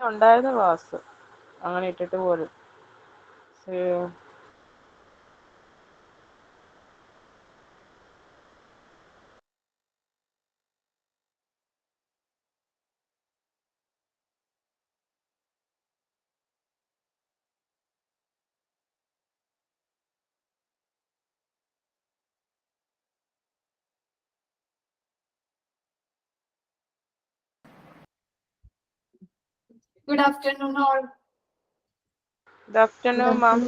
ഉണ്ടായിരുന്ന ക്ലാസ് അങ്ങനെ ഇട്ടിട്ട് പോലും. Good afternoon all. Good afternoon, ma'am.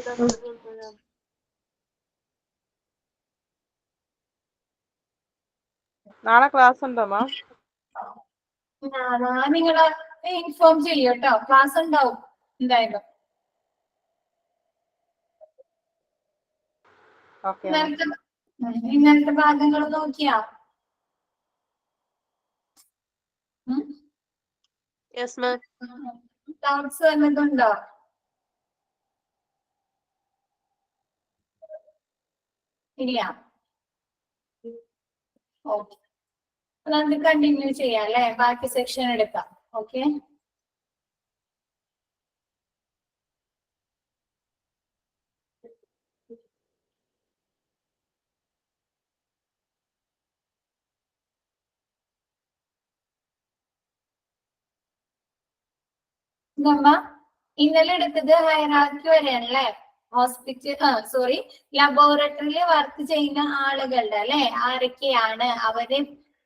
നാളെ ക്ലാസ് ഉണ്ടോ മാം? നിങ്ങളെ ഇൻഫോം ചെയ്യും കേട്ടോ, ക്ലാസ് ഉണ്ടാവും എന്തായാലും. ഇന്നലത്തെ ഭാഗങ്ങൾ നോക്കിയാ? ഡൗട്ട്സ് വല്ലതുണ്ടോ? ഇല്ല. ഓക്കെ, നമുക്ക് കണ്ടിന്യൂ ചെയ്യാം അല്ലെ, ബാക്കി സെക്ഷൻ എടുക്കാം. ഓക്കെ, നമ്മ ഇന്നലെ എടുത്തത് ഹൈറാർക്കി വരെയാണല്ലേ. ഹോസ്പിറ്റൽ ലബോറട്ടറിയിൽ വർക്ക് ചെയ്യുന്ന ആളുകളുടെ അല്ലെ, ആരൊക്കെയാണ് അവര്,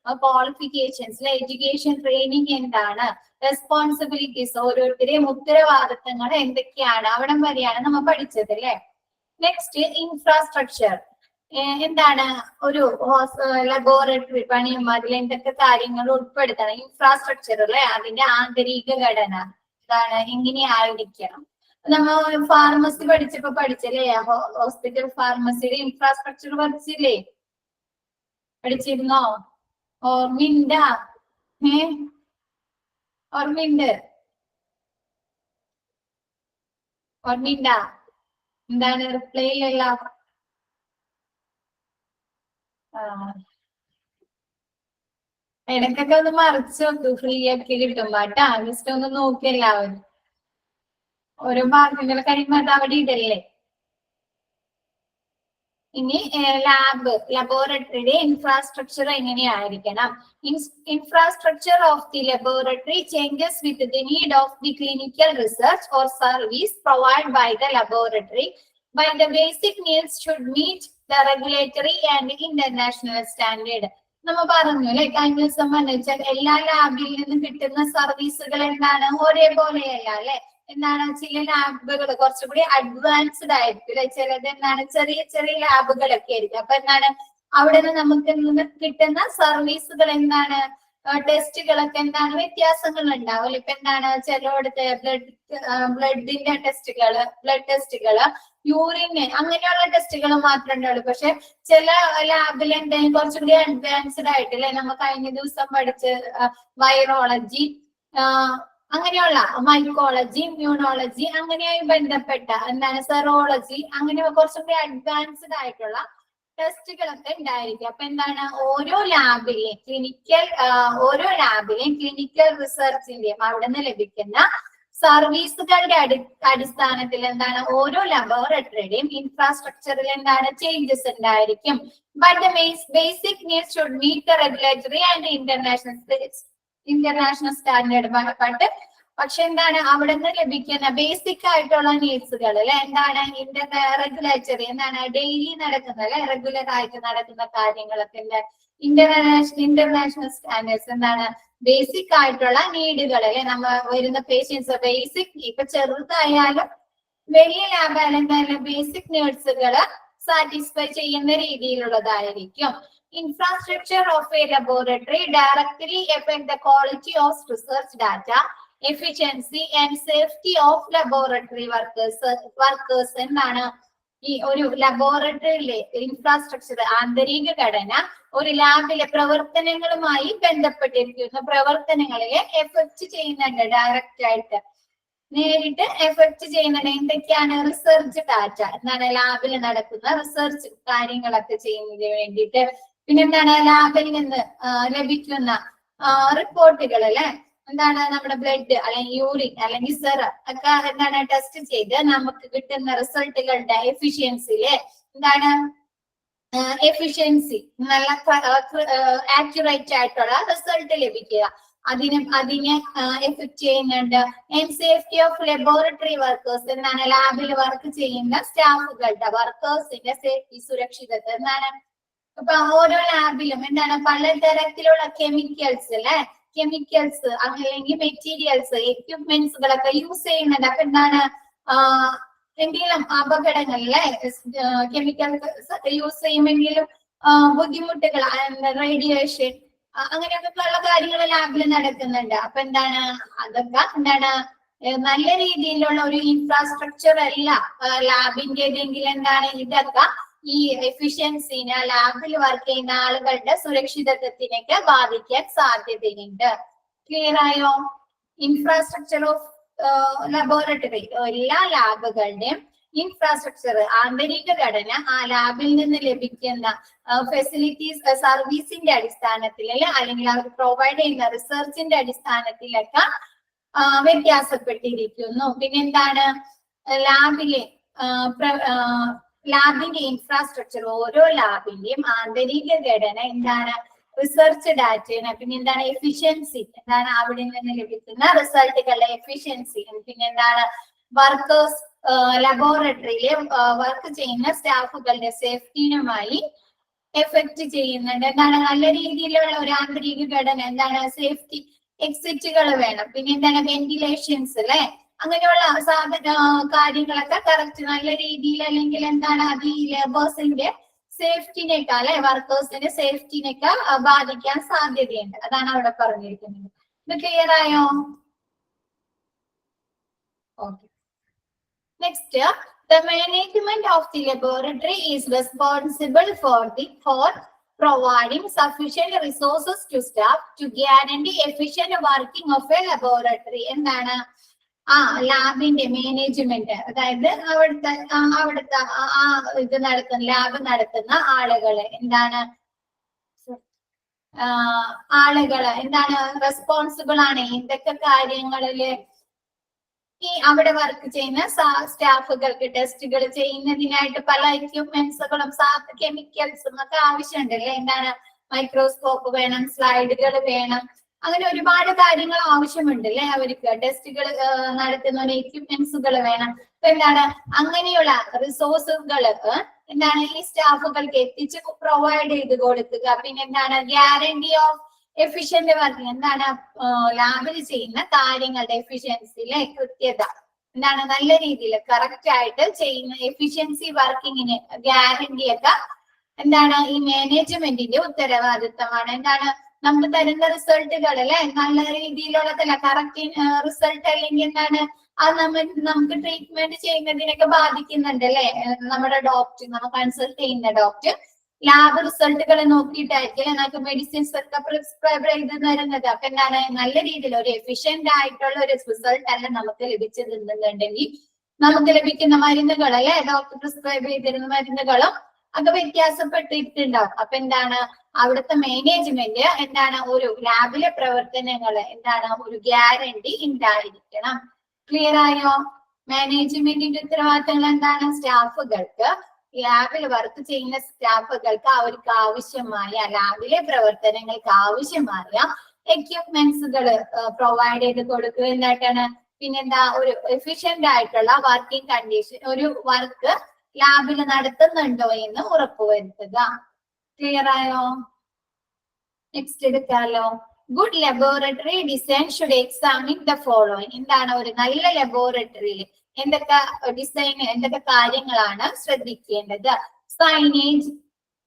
ക്വാളിഫിക്കേഷൻസ്, എഡ്യൂക്കേഷൻ, ട്രെയിനിങ് എന്താണ്, റെസ്പോൺസിബിലിറ്റീസ്, ഓരോരുത്തരെയും ഉത്തരവാദിത്തങ്ങൾ എന്തൊക്കെയാണ്, അവിടം വരെയാണ് നമ്മൾ പഠിച്ചത് അല്ലെ. Next infrastructure. എന്താണ് ഒരു ലബോറട്ടറി പണിയുമ്പോൾ അതിൽ എന്തൊക്കെ കാര്യങ്ങൾ ഉൾപ്പെടുത്തണം, ഇൻഫ്രാസ്ട്രക്ചർ അല്ലെ, അതിന്റെ ആന്തരിക ഘടന എന്താണ്, എങ്ങനെയായിരിക്കണം. നമ്മൾ ഫാർമസി പഠിച്ചല്ലേ, ഹോസ്പിറ്റൽ ഫാർമസിയുടെ ഇൻഫ്രാസ്ട്രക്ചർ പഠിച്ചില്ലേ, പഠിച്ചിരുന്നോ? ഓർമ്മയുണ്ട്? ഓർമ്മയുണ്ട? എന്താണ് റിപ്ലൈ ഇല്ലല്ല? ഇടയ്ക്കൊക്കെ ഒന്ന് മറിച്ച് നോക്കൂ, ഫ്രീ ആക്കി കിട്ടുമ്പോ കേട്ടാ. ജസ്റ്റ് ഒന്ന് നോക്കി എല്ലാവരും, ഓരോ ഭാഗങ്ങൾ കഴിയുമ്പോ അത് അവിടെ ഇടല്ലേ. ഇനി ലബോറട്ടറിയുടെ ഇൻഫ്രാസ്ട്രക്ചർ എങ്ങനെയായിരിക്കണം? Infrastructure of the laboratory changes with the need of the clinical research or service provide by the laboratory, by the basic needs should meet the regulatory and international standard. നമ്മ പറഞ്ഞു അല്ലെ കഴിഞ്ഞ ദിവസം പറഞ്ഞാൽ എല്ലാ ലാബിൽ നിന്നും കിട്ടുന്ന സർവീസുകൾ എന്താണ്, ഒരേപോലെയല്ല അല്ലെ. എന്താണ്, ചില ലാബുകൾ കുറച്ചുകൂടി അഡ്വാൻസ്ഡ് ആയിരിക്കും അല്ലെ, ചിലത് എന്താണ് ചെറിയ ചെറിയ ലാബുകളൊക്കെ ആയിരിക്കും. അപ്പൊ എന്താണ്, അവിടെ നിന്ന് നമുക്ക് കിട്ടുന്ന സർവീസുകൾ എന്താണ്, ടെസ്റ്റുകളൊക്കെ എന്താണ്, വ്യത്യാസങ്ങൾ ഉണ്ടാവും. ഇപ്പൊ എന്താണ്, ചിലയിടത്ത് ബ്ലഡിന്റെ ടെസ്റ്റുകള്, ബ്ലഡ് ടെസ്റ്റുകള്, യൂറിന്, അങ്ങനെയുള്ള ടെസ്റ്റുകൾ മാത്രമേ ഉണ്ടാവുള്ളൂ. പക്ഷെ ചില ലാബിൽ എന്തെങ്കിലും കുറച്ചുകൂടി അഡ്വാൻസ്ഡ് ആയിട്ടില്ലേ, നമ്മൾ കഴിഞ്ഞ ദിവസം പഠിച്ച് വൈറോളജി, അങ്ങനെയുള്ള മൈക്കോളജി, ഇമ്മ്യൂണോളജി, അങ്ങനെയായി ബന്ധപ്പെട്ട എന്താണ് സെറോളജി, അങ്ങനെ കുറച്ചുകൂടി അഡ്വാൻസ്ഡ് ആയിട്ടുള്ള ടെസ്റ്റുകളൊക്കെ ഉണ്ടായിരിക്കും. അപ്പൊ എന്താണ്, ഓരോ ലാബിലെയും ക്ലിനിക്കൽ റിസർച്ചിന്റെയും അവിടെ നിന്ന് ലഭിക്കുന്ന സർവീസുകളുടെ അടിസ്ഥാനത്തിൽ എന്താണ്, ഓരോ ലബോറട്ടറിയുടെയും ഇൻഫ്രാസ്ട്രക്ചറിൽ എന്താണ് ചേഞ്ചസ് ഉണ്ടായിരിക്കും. But the basic needs should meet the regulatory and international standard. പക്ഷെ എന്താണ്, അവിടെ നിന്ന് ലഭിക്കുന്ന ബേസിക് ആയിട്ടുള്ള നീഡ്സുകൾ അല്ലെ, എന്താണ്, റെഗുലേറ്ററി എന്താണ്, ഡെയിലി നടക്കുന്ന അല്ലെ, റെഗുലർ ആയിട്ട് നടക്കുന്ന കാര്യങ്ങളൊക്കെ ഇന്റർനാഷണൽ സ്റ്റാൻഡേർഡ്സ് എന്താണ്, ബേസിക് ആയിട്ടുള്ള നീഡുകൾ അല്ലെ, നമ്മൾ വരുന്ന പേഷ്യൻസ് ബേസിക്, ഇപ്പൊ ചെറുതായാലും വലിയ ലാബായാലും എന്തായാലും ബേസിക് നീഡ്സുകള് സാറ്റിസ്ഫൈ ചെയ്യുന്ന രീതിയിലുള്ളതായിരിക്കും. Infrastructure of a laboratory directly affect the quality of research data, efficiency and safety of laboratory workers എന്നാണ് ഈ ഒരു ലബോറട്ടറിയിലെ ഇൻഫ്രാസ്ട്രക്ചർ, ആന്തരിക ഘടന ഒരു ലാബിലെ പ്രവർത്തനങ്ങളുമായി ബന്ധപ്പെട്ടിരിക്കുന്ന പ്രവർത്തനങ്ങളെ എഫക്ട് ചെയ്യുന്നുണ്ട്, ഡയറക്റ്റ് ആയിട്ട് നേരിട്ട് എഫക്ട് ചെയ്യുന്നുണ്ട്. എന്തൊക്കെയാണ്, റിസർച്ച് ഡാറ്റ എന്താണ്, ലാബിൽ നടക്കുന്ന റിസർച്ച് കാര്യങ്ങളൊക്കെ ചെയ്യുന്നതിന് വേണ്ടിയിട്ട്. പിന്നെന്താണ്, ലാബിൽ നിന്ന് ലഭിക്കുന്ന റിപ്പോർട്ടുകൾ അല്ലെ, എന്താണ് നമ്മുടെ ബ്ലഡ് അല്ലെങ്കിൽ യൂറിൻ അല്ലെങ്കിൽ സെറം ഒക്കെ എന്താണ് ടെസ്റ്റ് ചെയ്ത് നമുക്ക് കിട്ടുന്ന റിസൾട്ടുകളുടെ എഫിഷ്യൻസിയില് എന്താണ് എഫിഷ്യൻസി നല്ല ആക്യുറേറ്റ് ആയിട്ടുള്ള റിസൾട്ട് ലഭിക്കുക. അതിനെ എഫക്ട് ചെയ്യുന്നുണ്ട്. And safety of laboratory workers എന്താണ് ലാബിൽ വർക്ക് ചെയ്യുന്ന സ്റ്റാഫുകളുടെ വർക്കേഴ്സിന്റെ സേഫ്റ്റി സുരക്ഷിതത്വം എന്താണ്. അപ്പൊ ഓരോ ലാബിലും എന്താണ് പലതരത്തിലുള്ള കെമിക്കൽസ് അല്ലെ കെമിക്കൽസ് അല്ലെങ്കിൽ മെറ്റീരിയൽസ് എക്യുപ്മെന്റ്സുകളൊക്കെ യൂസ് ചെയ്യുന്നുണ്ട്. അപ്പൊ എന്താണ് എന്തെങ്കിലും അപകടങ്ങളിലെ കെമിക്കൽസ് യൂസ് ചെയ്യുമെങ്കിലും ബുദ്ധിമുട്ടുകൾ റേഡിയേഷൻ അങ്ങനെയൊക്കെ ഉള്ള കാര്യങ്ങൾ ലാബിൽ നടക്കുന്നുണ്ട്. അപ്പൊ എന്താണ് അതൊക്കെ എന്താണ് നല്ല രീതിയിലുള്ള ഒരു ഇൻഫ്രാസ്ട്രക്ചർ അല്ല ലാബിന്റേതെങ്കിൽ എന്താണ് ഇതൊക്കെ ഈ എഫിഷ്യൻസിനെ ലാബിൽ വർക്ക് ചെയ്യുന്ന ആളുകളുടെ സുരക്ഷിതത്വത്തിനൊക്കെ ബാധിക്കാൻ സാധ്യതയുണ്ട്. ക്ലിയർ ആയോ? ഇൻഫ്രാസ്ട്രക്ചർ ഓഫ് ലബോറട്ടറി എല്ലാ ലാബുകളുടെയും ഇൻഫ്രാസ്ട്രക്ചർ ആന്തരിക ഘടന ആ ലാബിൽ നിന്ന് ലഭിക്കുന്ന ഫെസിലിറ്റീസ് സർവീസിന്റെ അടിസ്ഥാനത്തിൽ അല്ലെങ്കിൽ അവർ പ്രൊവൈഡ് ചെയ്യുന്ന റിസർച്ചിന്റെ അടിസ്ഥാനത്തിലൊക്കെ വ്യത്യാസപ്പെട്ടിരിക്കുന്നു. പിന്നെന്താണ് ലാബിന്റെ ഇൻഫ്രാസ്ട്രക്ചർ ഓരോ ലാബിന്റെയും ആന്തരിക ഘടന എന്താണ് റിസർച്ച് ഡാറ്റയാണ്. പിന്നെ എന്താണ് എഫിഷ്യൻസി എന്താണ് അവിടെ നിന്ന് ലഭിക്കുന്ന റിസൾട്ടുകളുടെ എഫിഷ്യൻസി. പിന്നെ എന്താണ് വർക്കേഴ്സ് ലബോറട്ടറിയിലെ വർക്ക് ചെയ്യുന്ന സ്റ്റാഫുകളുടെ സേഫ്റ്റിയുമായി എഫക്ട് ചെയ്യുന്നുണ്ട്. എന്താണ് നല്ല രീതിയിലുള്ള ഒരു ആന്തരിക ഘടന എന്താണ് സേഫ്റ്റി എക്സിറ്റുകൾ വേണം. പിന്നെ എന്താണ് വെന്റിലേഷൻസ് അല്ലെ അങ്ങനെയുള്ള കാര്യങ്ങളൊക്കെ കറക്റ്റ് നല്ല രീതിയിൽ അല്ലെങ്കിൽ എന്താണ് അത് ഈ ലേബേഴ്സിന്റെ സേഫ്റ്റിനേക്കാൾ അല്ലെ വർക്കേഴ്സിന്റെ സേഫ്റ്റിനൊക്കെ ബാധിക്കാൻ സാധ്യതയുണ്ട്. അതാണ് അവിടെ പറഞ്ഞിരിക്കുന്നത്. ഇത് ക്ലിയർ ആയോ? Okay. Next, the management of the laboratory is responsible for providing sufficient resources to staff to guarantee efficient working of a laboratory. എന്താണ് ലാബിന്റെ മാനേജ്മെന്റ് അതായത് അവിടുത്തെ ഇത് നടത്തുന്ന ലാബ് നടത്തുന്ന ആളുകളെ എന്താണ് റെസ്പോൺസിബിൾ ആണ് എന്തൊക്കെ കാര്യങ്ങളില് ഈ അവിടെ വർക്ക് ചെയ്യുന്ന സ്റ്റാഫുകൾക്ക് ടെസ്റ്റുകൾ ചെയ്യുന്നതിനായിട്ട് പല എക്യുപ്മെന്റ്സുകളും കെമിക്കൽസും ഒക്കെ ആവശ്യമുണ്ടല്ലേ. എന്താണ് മൈക്രോസ്കോപ്പ് വേണം, സ്ലൈഡുകൾ വേണം, അങ്ങനെ ഒരുപാട് കാര്യങ്ങൾ ആവശ്യമുണ്ടല്ലേ. അവർക്ക് ടെസ്റ്റുകൾ നടത്തുന്ന എക്യുപ്മെന്റ്സുകൾ വേണം. അപ്പൊ എന്താണ് അങ്ങനെയുള്ള റിസോഴ്സുകൾ എന്താണ് ഈ സ്റ്റാഫുകൾക്ക് എത്തിച്ച് പ്രൊവൈഡ് ചെയ്ത് കൊടുക്കുക. പിന്നെ എന്താണ് ഗ്യാരണ്ടി ഓഫ് എഫിഷ്യന്റ് വർക്കിംഗ് എന്താണ് ലാബിൽ ചെയ്യുന്ന കാര്യങ്ങളുടെ എഫിഷ്യൻസിയിലെ കൃത്യത എന്താണ് നല്ല രീതിയിൽ കറക്റ്റ് ആയിട്ട് ചെയ്യുന്ന എഫിഷ്യൻസി വർക്കിങ്ങിന് ഗ്യാരണ്ടി ഒക്കെ എന്താണ് ഈ മാനേജ്മെന്റിന്റെ ഉത്തരവാദിത്തമാണ്. എന്താണ് നമുക്ക് തരുന്ന റിസൾട്ടുകൾ അല്ലെ നല്ല രീതിയിലുള്ളതല്ല കറക്റ്റ് റിസൾട്ട് അല്ലെങ്കിൽ എന്താണ് അത് നമുക്ക് ട്രീറ്റ്മെന്റ് ചെയ്യുന്നതിനൊക്കെ ബാധിക്കുന്നുണ്ട് അല്ലെ. നമ്മുടെ ഡോക്ടർ നമ്മൾ കൺസൾട്ട് ചെയ്യുന്ന ഡോക്ടർ ലാബ് റിസൾട്ടുകൾ നോക്കിയിട്ടായിരിക്കും നമുക്ക് മെഡിസിൻസ് ഒക്കെ പ്രിസ്ക്രൈബ് ചെയ്ത് തരുന്നത്. അപ്പൊ എന്താണ് നല്ല രീതിയിൽ ഒരു എഫിഷ്യന്റ് ആയിട്ടുള്ള ഒരു റിസൾട്ട് അല്ല നമുക്ക് ലഭിച്ചതെന്നുണ്ടെങ്കിൽ നമുക്ക് ലഭിക്കുന്ന മരുന്നുകൾ അല്ലെ ഡോക്ടർ പ്രിസ്ക്രൈബ് ചെയ്തിരുന്ന മരുന്നുകളും ഒക്കെ വ്യത്യാസപ്പെട്ടിട്ടുണ്ടാവും. അപ്പൊ എന്താണ് അവിടുത്തെ മാനേജ്മെന്റ് എന്താണ് ഒരു ലാബിലെ പ്രവർത്തനങ്ങൾ എന്താണ് ഒരു ഗ്യാരണ്ടി ഉണ്ടായിരിക്കണം. ക്ലിയർ ആയോ? മാനേജ്മെന്റിന്റെ ഉത്തരവാദിത്തങ്ങൾ എന്താണ് സ്റ്റാഫുകൾക്ക് ലാബിൽ വർക്ക് ചെയ്യുന്ന സ്റ്റാഫുകൾക്ക് അവർക്ക് ആവശ്യമായ ലാബിലെ പ്രവർത്തനങ്ങൾക്ക് ആവശ്യമായ എക്യുപ്മെന്റ്സുകൾ പ്രൊവൈഡ് ചെയ്ത് കൊടുക്കുക എന്നിട്ടാണ്. പിന്നെന്താ ഒരു എഫിഷ്യന്റ് ആയിട്ടുള്ള വർക്കിംഗ് കണ്ടീഷൻ ഒരു വർക്ക് ലാബിൽ നടത്തുന്നുണ്ടോ എന്ന് ഉറപ്പുവരുത്തുക. ക്ലിയർ ആയോ? നെക്സ്റ്റ് എടുക്കാലോ. Good laboratory design should examine the following. എന്താണ് ഒരു നല്ല ലബോറട്ടറിയിൽ എന്തൊക്കെ ഡിസൈൻ എന്തൊക്കെ കാര്യങ്ങളാണ് ശ്രദ്ധിക്കേണ്ടത്? സൈനേജ്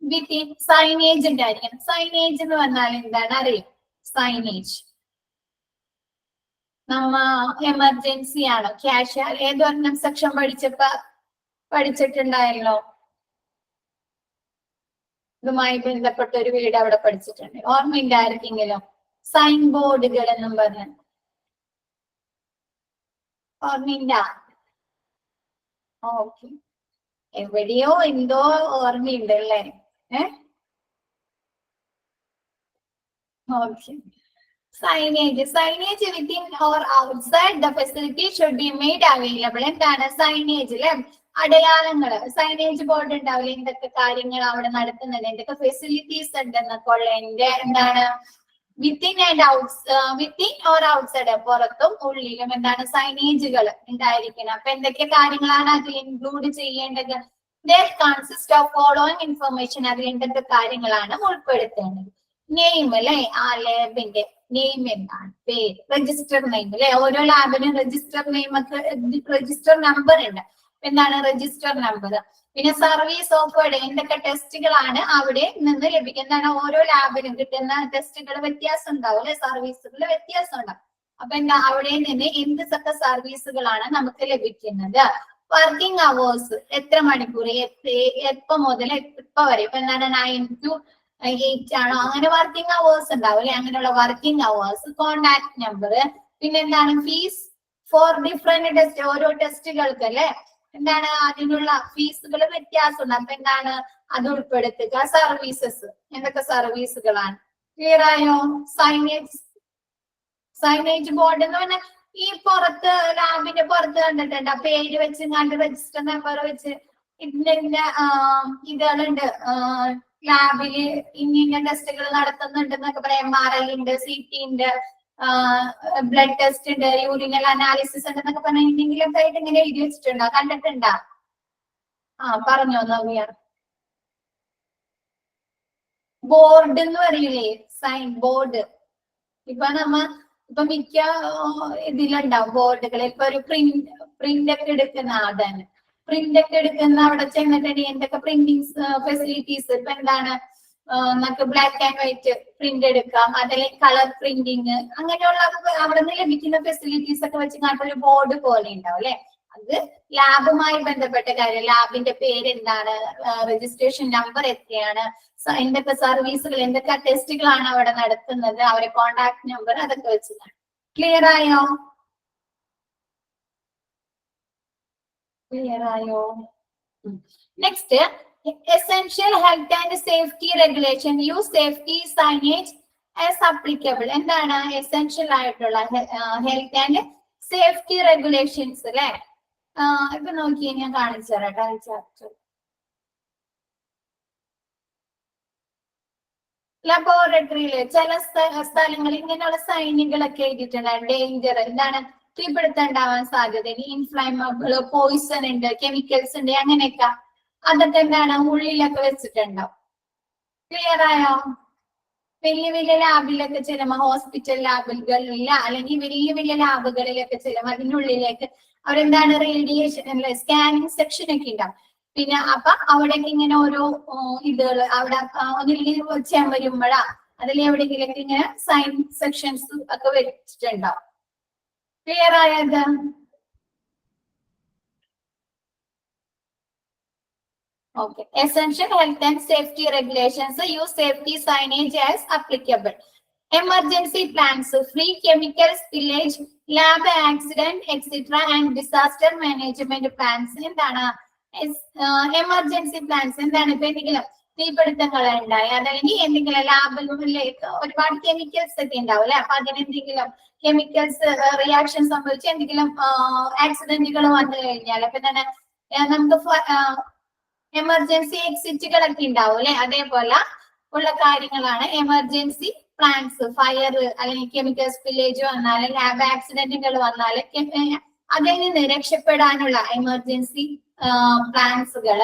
വിത്തിൻ സൈനേജ് ഉണ്ടായിരിക്കണം. സൈനേജ് എന്ന് പറഞ്ഞാൽ എന്താണ് അറിയും? സൈനേജ് നമ്മ എമർജൻസി ആണോ ക്യാഷ് ഏതൊരെണ്ണം സെക്ഷൻ പഠിച്ചിട്ടുണ്ടായല്ലോ. ഇതുമായി ബന്ധപ്പെട്ട ഒരു വീട് അവിടെ പഠിച്ചിട്ടുണ്ട്. ഓർമ്മയില്ല ആർക്കെങ്കിലും? സൈൻ ബോർഡുകൾ എന്നും പറഞ്ഞ ഓർമ്മയില്ല? ഓക്കെ, എവിടെയോ എന്തോ ഓർമ്മയുണ്ടല്ലേ. Okay, Signage within or outside the facility should be made available. എന്താണ് സൈനേജ് അല്ലെ? അടയാളങ്ങള്, സൈനേജ് ബോർഡ് ഉണ്ടാവില്ല, എന്തൊക്കെ കാര്യങ്ങൾ അവിടെ നടത്തുന്നത്, എന്തൊക്കെ ഫെസിലിറ്റീസ് ഉണ്ടെന്നൊക്കെ ഉള്ളതിന്റെ എന്താണ് within and within or outside, പുറത്തും ഉള്ളിലും എന്താണ് സൈനേജുകൾ ഉണ്ടായിരിക്കണം. അപ്പൊ എന്തൊക്കെ കാര്യങ്ങളാണ് അതിൽ ഇൻക്ലൂഡ് ചെയ്യേണ്ടത്? കൺസിസ്റ്റ് ഓഫ് ഫോളോയിങ് ഇൻഫർമേഷൻ, അതിൽ എന്തൊക്കെ കാര്യങ്ങളാണ് ഉൾപ്പെടുത്തേണ്ടത്? നെയിം അല്ലെ, ആ ലാബിന്റെ നെയിം എന്താണ്, പേര്, രജിസ്റ്റർ നെയിം അല്ലെ, ഓരോ ലാബിനും രജിസ്റ്റർ നെയിം ഒക്കെ, രജിസ്റ്റർ നമ്പർ ഉണ്ട്, എന്താണ് രജിസ്റ്റർ നമ്പർ. പിന്നെ സർവീസ് ഓഫേർഡ്, എന്തൊക്കെ ടെസ്റ്റുകളാണ് അവിടെ നിന്ന് ലഭിക്കുന്നതാണ്, ഓരോ ലാബിനും കിട്ടുന്ന ടെസ്റ്റുകൾ വ്യത്യാസം ഉണ്ടാവും അല്ലെ, സർവീസുകൾ വ്യത്യാസം ഉണ്ടാവും. അപ്പൊ എന്താ അവിടെ നിന്ന് എന്തൊക്കെ സർവീസുകളാണ് നമുക്ക് ലഭിക്കുന്നത്? വർക്കിംഗ് അവേഴ്സ്, എത്ര മണിക്കൂർ, എപ്പോ മുതൽ എപ്പോ വരെ, ഇപ്പൊ എന്താണ് 9 to 8 ആണോ, അങ്ങനെ വർക്കിംഗ് അവേഴ്സ് ഉണ്ടാവും അല്ലെ, അങ്ങനെയുള്ള വർക്കിംഗ് അവേഴ്സ്. കോണ്ടാക്ട് നമ്പർ, പിന്നെ എന്താണ് ഫീസ് ഫോർ ഡിഫറെന്റ് ടെസ്റ്റ്, ഓരോ ടെസ്റ്റുകൾക്ക് അല്ലെ എന്താണ് അതിനുള്ള ഫീസുകൾ വ്യത്യാസമുണ്ട്. അപ്പൊ എന്താണ് അത് ഉൾപ്പെടുത്തുക. സർവീസസ്, എന്തൊക്കെ സർവീസുകളാണ്? ക്ലിയർ ആയോ? സൈനേജ് ബോർഡ് എന്ന് പറഞ്ഞാൽ ഈ പുറത്ത് ലാബിന്റെ പുറത്ത് കണ്ടിട്ടുണ്ട്, പേര് വെച്ച് കണ്ട് രജിസ്റ്റർ നമ്പർ വെച്ച് ഇതിന്റെ ഇതുകളുണ്ട്, ലാബില് ഇന്ന ടെസ്റ്റുകൾ നടത്തുന്നുണ്ട് എന്നൊക്കെ പറയാം. MRI ഉണ്ട്, CT ഉണ്ട്, ബ്ലഡ് ടെസ്റ്റ് ഉണ്ട്, യൂറിനൽ അനാലിസിസ് ഉണ്ട് എന്നൊക്കെ പറഞ്ഞാൽ എന്തെങ്കിലും ആയിട്ട് ഇങ്ങനെ എഴുതി വെച്ചിട്ടുണ്ടോ, കണ്ടിട്ടുണ്ടോ? പറഞ്ഞോ നവ്യ. ബോർഡ് എന്ന് പറയില്ലേ, സൈൻ ബോർഡ്. ഇപ്പൊ മിക്ക ഇതിലുണ്ടാവും ബോർഡുകൾ. ഇപ്പൊ ഒരു പ്രിന്റ് ഒക്കെ എടുക്കുന്ന ആദാണ്, പ്രിന്റ് ഒക്കെ എടുക്കുന്ന അവിടെ ചെന്നിട്ടുണ്ടെങ്കിൽ എന്തൊക്കെ പ്രിന്റിങ് ഫെസിലിറ്റീസ്, ഇപ്പൊ എന്താണ് നമുക്ക് ബ്ലാക്ക് ആൻഡ് വൈറ്റ് പ്രിന്റ് എടുക്കാം, അതല്ലെങ്കിൽ കളർ പ്രിന്റിങ്, അങ്ങനെയുള്ള അവിടെ നിന്ന് ലഭിക്കുന്ന ഫെസിലിറ്റീസ് ഒക്കെ വെച്ച് ഒരു ബോർഡ് പോലെ ഉണ്ടാവും അല്ലെ. അത് ലാബുമായി ബന്ധപ്പെട്ട കാര്യം, ലാബിന്റെ പേര് എന്താണ്, രജിസ്ട്രേഷൻ നമ്പർ എത്രയാണ്, എന്തൊക്കെ സർവീസുകൾ, എന്തൊക്കെ ടെസ്റ്റുകളാണ് അവിടെ നടത്തുന്നത്, അവരെ കോണ്ടാക്ട് നമ്പർ, അതൊക്കെ വെച്ചതാണ്. ക്ലിയർ ആയോ? Next, essential health and safety regulation. Use safety signage as applicable. എന്താണ് essential ആയിട്ടുള്ള health and safety regulations അല്ലെ? ഇപ്പൊ നോക്കിയേ, ഞാൻ കാണിച്ചു തരാം ചാപ്റ്റർ. ലബോറട്ടറിയില് ചില സ്ഥലങ്ങളിൽ ഇങ്ങനെയുള്ള സൈനുകളൊക്കെ എഴുതിയിട്ടുണ്ട്. ഡേഞ്ചർ, എന്താണ് തീപിടുത്തം ഉണ്ടാവാൻ സാധ്യത, ഇൻഫ്ലൈമബിൾ, പോയിസൺ ഉണ്ട്, കെമിക്കൽസ് ഉണ്ട്, അങ്ങനെയൊക്കെ അതൊക്കെ എന്താണ് ഉള്ളിലൊക്കെ വെച്ചിട്ടുണ്ടാവും. ക്ലിയർ ആയോ? വലിയ ലാബിലൊക്കെ ചെല്ലുമ്പോ, ഹോസ്പിറ്റൽ ലാബുകളിൽ അല്ലെങ്കിൽ വലിയ ലാബുകളിലൊക്കെ ചെല്ലുമ്പോ അതിനുള്ളിലേക്ക് അവരെന്താണ് റേഡിയേഷൻ അല്ലെ, സ്കാനിങ് സെക്ഷൻ ഒക്കെ ഉണ്ടാവും. പിന്നെ അപ്പൊ അവിടേക്ക് ഇങ്ങനെ ഓരോ ഇതുകൾ അവിടെ ഒന്നില്ലെങ്കിൽ ചെയ്യാൻ വരുമ്പോഴാ അതിൽ എവിടെയെങ്കിലൊക്കെ ഇങ്ങനെ സൈൻ സെക്ഷൻസ് ഒക്കെ വെച്ചിട്ടുണ്ടാവും. ക്ലിയർ ആയത്? Okay. Essential health and safety regulations. Use safety signage as applicable. Emergency plans, free chemical spillage, lab accident, etc. and disaster management plans. എന്താണ് എമർജൻസി പ്ലാൻസ്? എന്താണ് ഇപ്പൊ എന്തെങ്കിലും തീപിടുത്തങ്ങൾ ഉണ്ടായി, അതല്ലെങ്കിൽ എന്തെങ്കിലും ലാബിലേക്ക് ഒരുപാട് കെമിക്കൽസ് ഒക്കെ ഉണ്ടാവും അല്ലെ, അപ്പൊ അതിനെന്തെങ്കിലും കെമിക്കൽസ് റിയാക്ഷൻ സംഭവിച്ച് എന്തെങ്കിലും ആക്സിഡന്റുകൾ വന്നു കഴിഞ്ഞാൽ അപ്പൊ എന്താണ് നമുക്ക് എമർജൻസി എക്സിറ്റുകളൊക്കെ ഉണ്ടാവും അല്ലെ, അതേപോലെ ഉള്ള കാര്യങ്ങളാണ് എമർജൻസി പ്ലാൻസ്. ഫയർ അല്ലെങ്കിൽ കെമിക്കൽ സ്പില്ലേജ് വന്നാൽ, ലാബ് ആക്സിഡന്റുകൾ വന്നാൽ അതിൽ നിന്ന് രക്ഷപ്പെടാനുള്ള എമർജൻസി പ്ലാൻസുകൾ.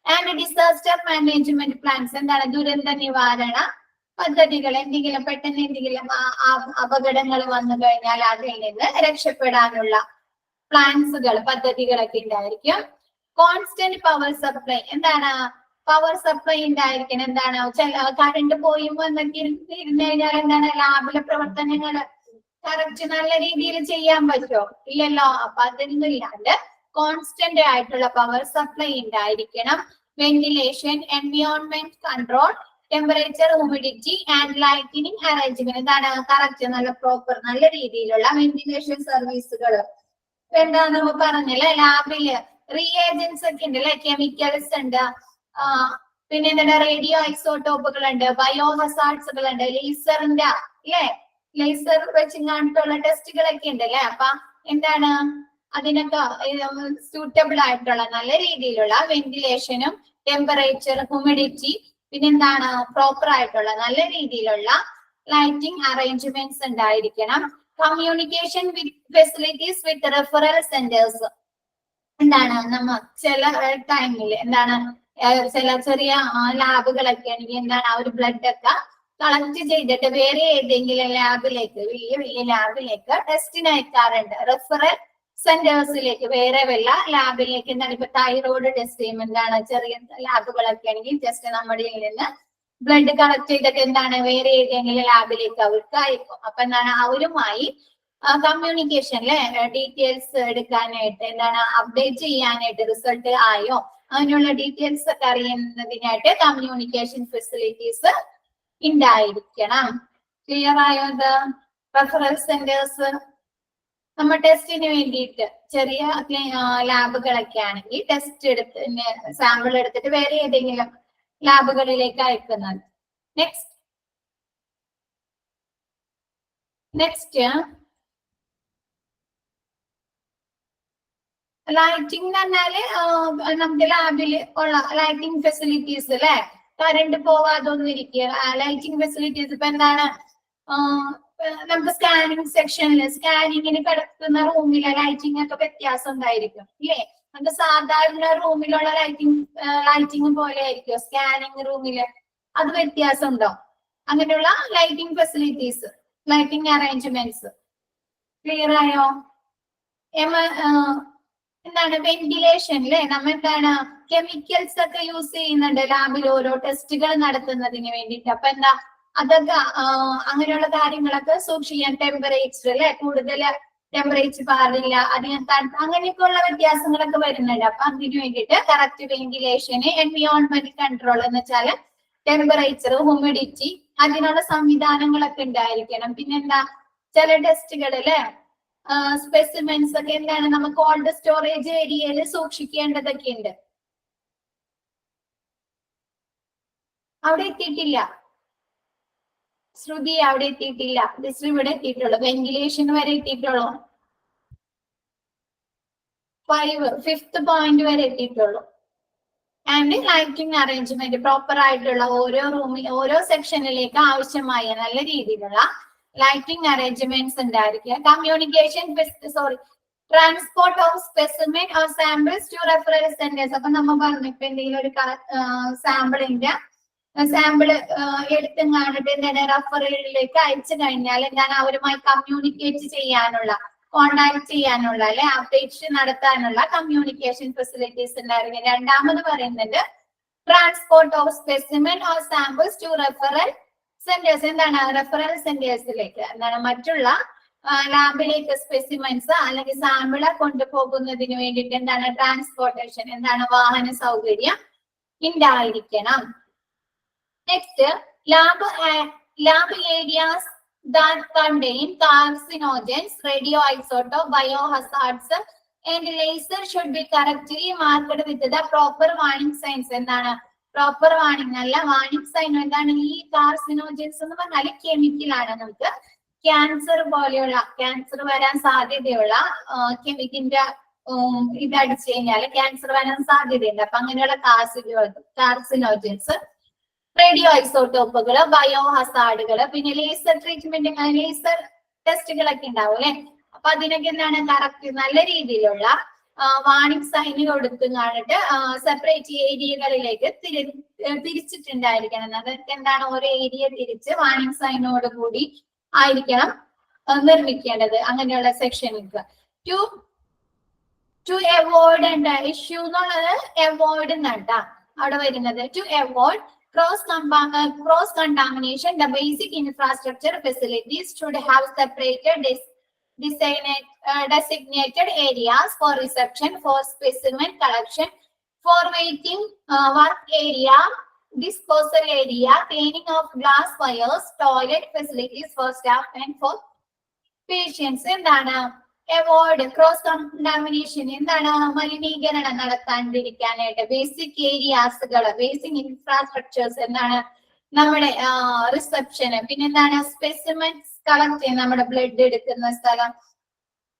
ആൻഡ് ഡിസാസ്റ്റർ മാനേജ്മെന്റ് പ്ലാൻസ്, എന്താണ് ദുരന്ത നിവാരണ പദ്ധതികൾ. എന്തെങ്കിലും പെട്ടെന്ന് എന്തെങ്കിലും അപകടങ്ങൾ വന്നു കഴിഞ്ഞാൽ അതിൽ നിന്ന് രക്ഷപ്പെടാനുള്ള പ്ലാൻസുകൾ, പദ്ധതികളൊക്കെ ഉണ്ടായിരിക്കും. കോൺസ്റ്റന്റ് പവർ സപ്ലൈ, എന്താണ് പവർ സപ്ലൈ ഉണ്ടായിരിക്കണം. എന്താണ് കറണ്ട് പോയുമ്പോ എന്തൊക്കെ ഇരുന്ന് കഴിഞ്ഞാൽ എന്താണ് ലാബിലെ പ്രവർത്തനങ്ങൾ കറക്റ്റ് നല്ല രീതിയിൽ ചെയ്യാൻ പറ്റുമോ? ഇല്ലല്ലോ. അപ്പൊ അതൊന്നും ഇല്ലാണ്ട് കോൺസ്റ്റന്റ് ആയിട്ടുള്ള പവർ സപ്ലൈ ഉണ്ടായിരിക്കണം. Ventilation, environment control, temperature, humidity and lightning arrangement. എന്താണ് കറക്റ്റ് നല്ല പ്രോപ്പർ നല്ല രീതിയിലുള്ള വെന്റിലേഷൻ സർവീസുകൾ. എന്താണ് നമ്മൾ പറഞ്ഞല്ലേ, ലാബില് റിയേജൻസ് ഒക്കെ ഉണ്ട് അല്ലെ, കെമിക്കൽസ് ഉണ്ട്, പിന്നെ എന്താണ് റേഡിയോ ഐസോട്ടോപ്പുകൾ ഉണ്ട്, ബയോ ഹസാർഡ്സുകൾ ഉണ്ട്, ലേസറിന്റെ അല്ലെ ലേസർ വെച്ചിങ്ങാണ്ടുള്ള ടെസ്റ്റുകളൊക്കെ ഉണ്ടല്ലേ. അപ്പൊ എന്താണ് അതിനൊക്കെ സൂട്ടബിൾ ആയിട്ടുള്ള നല്ല രീതിയിലുള്ള വെന്റിലേഷനും ടെമ്പറേച്ചർ, ഹ്യൂമിഡിറ്റി, പിന്നെന്താണ് പ്രോപ്പർ ആയിട്ടുള്ള നല്ല രീതിയിലുള്ള ലൈറ്റിംഗ് അറേഞ്ച്മെന്റ്സ് ഉണ്ടായിരിക്കണം. കമ്മ്യൂണിക്കേഷൻ ഫെസിലിറ്റീസ് വിത്ത് റെഫറൽ സെന്റേഴ്സ്. എന്താണ് നമ്മ ചില ടൈമിൽ എന്താണ് ചില ചെറിയ ലാബുകളൊക്കെ ആണെങ്കിൽ എന്താണ് ആ ഒരു ബ്ലഡ് ഒക്കെ കളക്ട് ചെയ്തിട്ട് വേറെ ഏതെങ്കിലും ലാബിലേക്ക്, വലിയ വലിയ ലാബിലേക്ക് ടെസ്റ്റിന് അയക്കാറുണ്ട്. റെഫറൽ സെന്റേഴ്സിലേക്ക്, വേറെ വല്ല ലാബിലേക്ക്. എന്താണ് ഇപ്പൊ തൈറോയ്ഡ് ടെസ്റ്റ് ചെയ്യുമ്പോൾ എന്താണ് ചെറിയ ലാബുകളൊക്കെ ആണെങ്കിൽ ജസ്റ്റ് നമ്മുടെ നിന്ന് ബ്ലഡ് കളക്ട് ചെയ്തിട്ട് എന്താണ് വേറെ ഏതെങ്കിലും ലാബിലേക്ക് അവർക്ക് അയക്കും. അപ്പൊ എന്താണ് അവരുമായി കമ്മ്യൂണിക്കേഷനിലെ ഡീറ്റെയിൽസ് എടുക്കാനായിട്ട്, എന്താണ് അപ്ഡേറ്റ് ചെയ്യാനായിട്ട്, റിസൾട്ട് ആയോ അങ്ങനെയുള്ള ഡീറ്റെയിൽസ് ഒക്കെ അറിയുന്നതിനായിട്ട് കമ്മ്യൂണിക്കേഷൻ ഫെസിലിറ്റീസ് ഉണ്ടായിരിക്കണം. ക്ലിയർ ആയോ? ഇത് റെഫറൽ സെന്റേഴ്സ് നമ്മ ടെസ്റ്റിന് വേണ്ടിയിട്ട് ചെറിയ ലാബുകളൊക്കെ ആണെങ്കിൽ ടെസ്റ്റ് എടുത്ത് സാമ്പിൾ എടുത്തിട്ട് വേറെ ഏതെങ്കിലും ലാബുകളിലേക്ക് അയക്കുന്നത്. നെക്സ്റ്റ് ലൈറ്റിംഗ് എന്ന് പറഞ്ഞാല് നമുക്ക് ലാബിൽ ഉള്ള ലൈറ്റിംഗ് ഫെസിലിറ്റീസ് അല്ലെ. കറണ്ട് പോവാതൊന്നും ഇരിക്കുക. ലൈറ്റിംഗ് ഫെസിലിറ്റീസ് ഇപ്പൊ എന്താണ് നമുക്ക് സ്കാനിങ് സെക്ഷനിൽ സ്കാനിങ്ങിന് കിടക്കുന്ന റൂമിലെ ലൈറ്റിംഗ് ഒക്കെ വ്യത്യാസം ഉണ്ടായിരിക്കും ഇല്ലേ. നമുക്ക് സാധാരണ റൂമിലുള്ള ലൈറ്റിംഗ് പോലെ ആയിരിക്കും സ്കാനിങ് റൂമില്, അത് വ്യത്യാസം ഉണ്ടോ? അങ്ങനെയുള്ള lighting facilities, lighting arrangements. Clear ആയോ? എന്താണ് വെന്റിലേഷൻ അല്ലെ. നമ്മ എന്താണ് കെമിക്കൽസ് ഒക്കെ യൂസ് ചെയ്യുന്നുണ്ട് ലാബിൽ ഓരോ ടെസ്റ്റുകൾ നടത്തുന്നതിന് വേണ്ടിയിട്ട്. അപ്പൊ എന്താ അതൊക്കെ അങ്ങനെയുള്ള കാര്യങ്ങളൊക്കെ സൂക്ഷിക്കാൻ. ടെമ്പറേച്ചർ അല്ലെ, കൂടുതൽ ടെമ്പറേച്ചർ പാടില്ല, അധികം അങ്ങനെയൊക്കെ ഉള്ള വ്യത്യാസങ്ങളൊക്കെ വരുന്നുണ്ട്. അപ്പൊ അതിന് വേണ്ടിയിട്ട് കറക്റ്റ് വെന്റിലേഷന്, എൻവിയോൺമെന്റ് കൺട്രോൾ എന്ന് വെച്ചാല് ടെമ്പറേച്ചർ, ഹ്യൂമിഡിറ്റി, അതിനുള്ള സംവിധാനങ്ങളൊക്കെ ഉണ്ടായിരിക്കണം. പിന്നെന്താ ചില ടെസ്റ്റുകൾ അല്ലെ സ്പെസിമെൻസ് ഒക്കെ എന്താണ് നമുക്ക് കോൾഡ് സ്റ്റോറേജ് ഏരിയയിൽ സൂക്ഷിക്കേണ്ടതൊക്കെ ഉണ്ട്. അവിടെ എത്തിയിട്ടില്ല ശ്രുതി, അവിടെ എത്തിയിട്ടില്ല. ദിസ് ഇവിടെ എത്തിയിട്ടുള്ളൂ, വെന്റിലേഷൻ വരെ എത്തിയിട്ടുള്ളൂ. 5th പോയിന്റ് വരെ എത്തിയിട്ടുള്ളൂ. ആൻഡ് ലൈറ്റിംഗ് അറേഞ്ച്മെന്റ് പ്രോപ്പർ ആയിട്ടുള്ള ഓരോ റൂമിൽ ഓരോ സെക്ഷനിലേക്ക് ആവശ്യമായ നല്ല രീതിയിലുള്ള ലൈറ്റിംഗ് അറേഞ്ച്മെന്റ്സ് ഉണ്ടായിരിക്കുക. Communication transport of specimen or samples to referral centres. അപ്പൊ നമ്മൾ പറഞ്ഞു ഇപ്പൊ എന്തെങ്കിലും ഒരു സാമ്പിള് എടുത്തും കാണിട്ട് എന്താണ് റെഫറലിലേക്ക് അയച്ചു കഴിഞ്ഞാൽ എന്താണ് അവരുമായി കമ്മ്യൂണിക്കേറ്റ് ചെയ്യാനുള്ള, കോണ്ടാക്ട് ചെയ്യാനുള്ള അല്ലെ അപ്ഡേറ്റ് നടത്താനുള്ള കമ്മ്യൂണിക്കേഷൻ ഫെസിലിറ്റീസ് ഉണ്ടായിരിക്കും. രണ്ടാമത് പറയുന്നത് transport of specimen or samples to referral centres. എന്താണ് റെഫറൽ സെന്റേഴ്സിലേക്ക്, എന്താണ് മറ്റുള്ള ലാബിലേക്ക് സ്പെസിമെൻസ് അല്ലെങ്കിൽ സാമ്പിളെ കൊണ്ടുപോകുന്നതിന് വേണ്ടിയിട്ട് എന്താണ് ട്രാൻസ്പോർട്ടേഷൻ, എന്താണ് വാഹന സൗകര്യം ഉണ്ടായിരിക്കണം. Next lab areas that contain carcinogens, radioisotope, biohazards and laser should be correctly marked with the proper warning signs. എന്താണ് പ്രോപ്പർ വാർണിംഗ്, നല്ല വാർണിംഗ് സൈൻ. എന്താണ് ഈ കാർസിനോജൻസ് എന്ന് പറഞ്ഞാൽ കെമിക്കലാണ്. നമുക്ക് ക്യാൻസർ പോലെയുള്ള, ക്യാൻസർ വരാൻ സാധ്യതയുള്ള കെമിക്കിന്റെ ഇത് അടിച്ചു കഴിഞ്ഞാൽ ക്യാൻസർ വരാൻ സാധ്യതയുണ്ട്. അപ്പൊ അങ്ങനെയുള്ള കാർസിനോജൻസ്, റേഡിയോ ഐസോട്ടോപ്പുകൾ, ബയോ ഹസാർഡുകള്, പിന്നെ ലേസർ ട്രീറ്റ്മെന്റ്, ലേസർ ടെസ്റ്റുകളൊക്കെ ഉണ്ടാവും അല്ലെ. അപ്പൊ അതിനൊക്കെ എന്താണ് കറക്റ്റ് നല്ല രീതിയിലുള്ള വാർണിംഗ് സൈന് കൊടുത്തും കാണിട്ട് സെപ്പറേറ്റ് ഏരിയകളിലേക്ക് തിരിച്ചിട്ടുണ്ടായിരിക്കണം. അതൊക്കെ എന്താണ് ഓരോ ഏരിയ തിരിച്ച് വാർണിംഗ് സൈനോട് കൂടി ആയിരിക്കണം നിർമ്മിക്കേണ്ടത് അങ്ങനെയുള്ള സെക്ഷനിലേക്ക്. ടു അവോയ്ഡ് ഇഷ്യൂ എന്നുള്ളത് അവോയ്ഡ് എന്നാട്ടാ അവിടെ വരുന്നത്. To avoid cross contamination, the basic infrastructure facilities should have separated designated areas for reception, for specimen collection, for waiting work area, disposal area, cleaning of glass wires, toilet facilities for staff and for patients. എന്താണ് avoid cross contamination, എന്താണ് മലിനീകരണം നടത്താണ്ടിരിക്കാനായിട്ട് basic ഏരിയാസുകൾ, basic infrastructures എന്താണ് നമ്മുടെ റിസപ്ഷന്, പിന്നെ എന്താണ് specimens collect ചെയ്യുന്ന നമ്മുടെ blood എടുക്കുന്ന സ്ഥലം,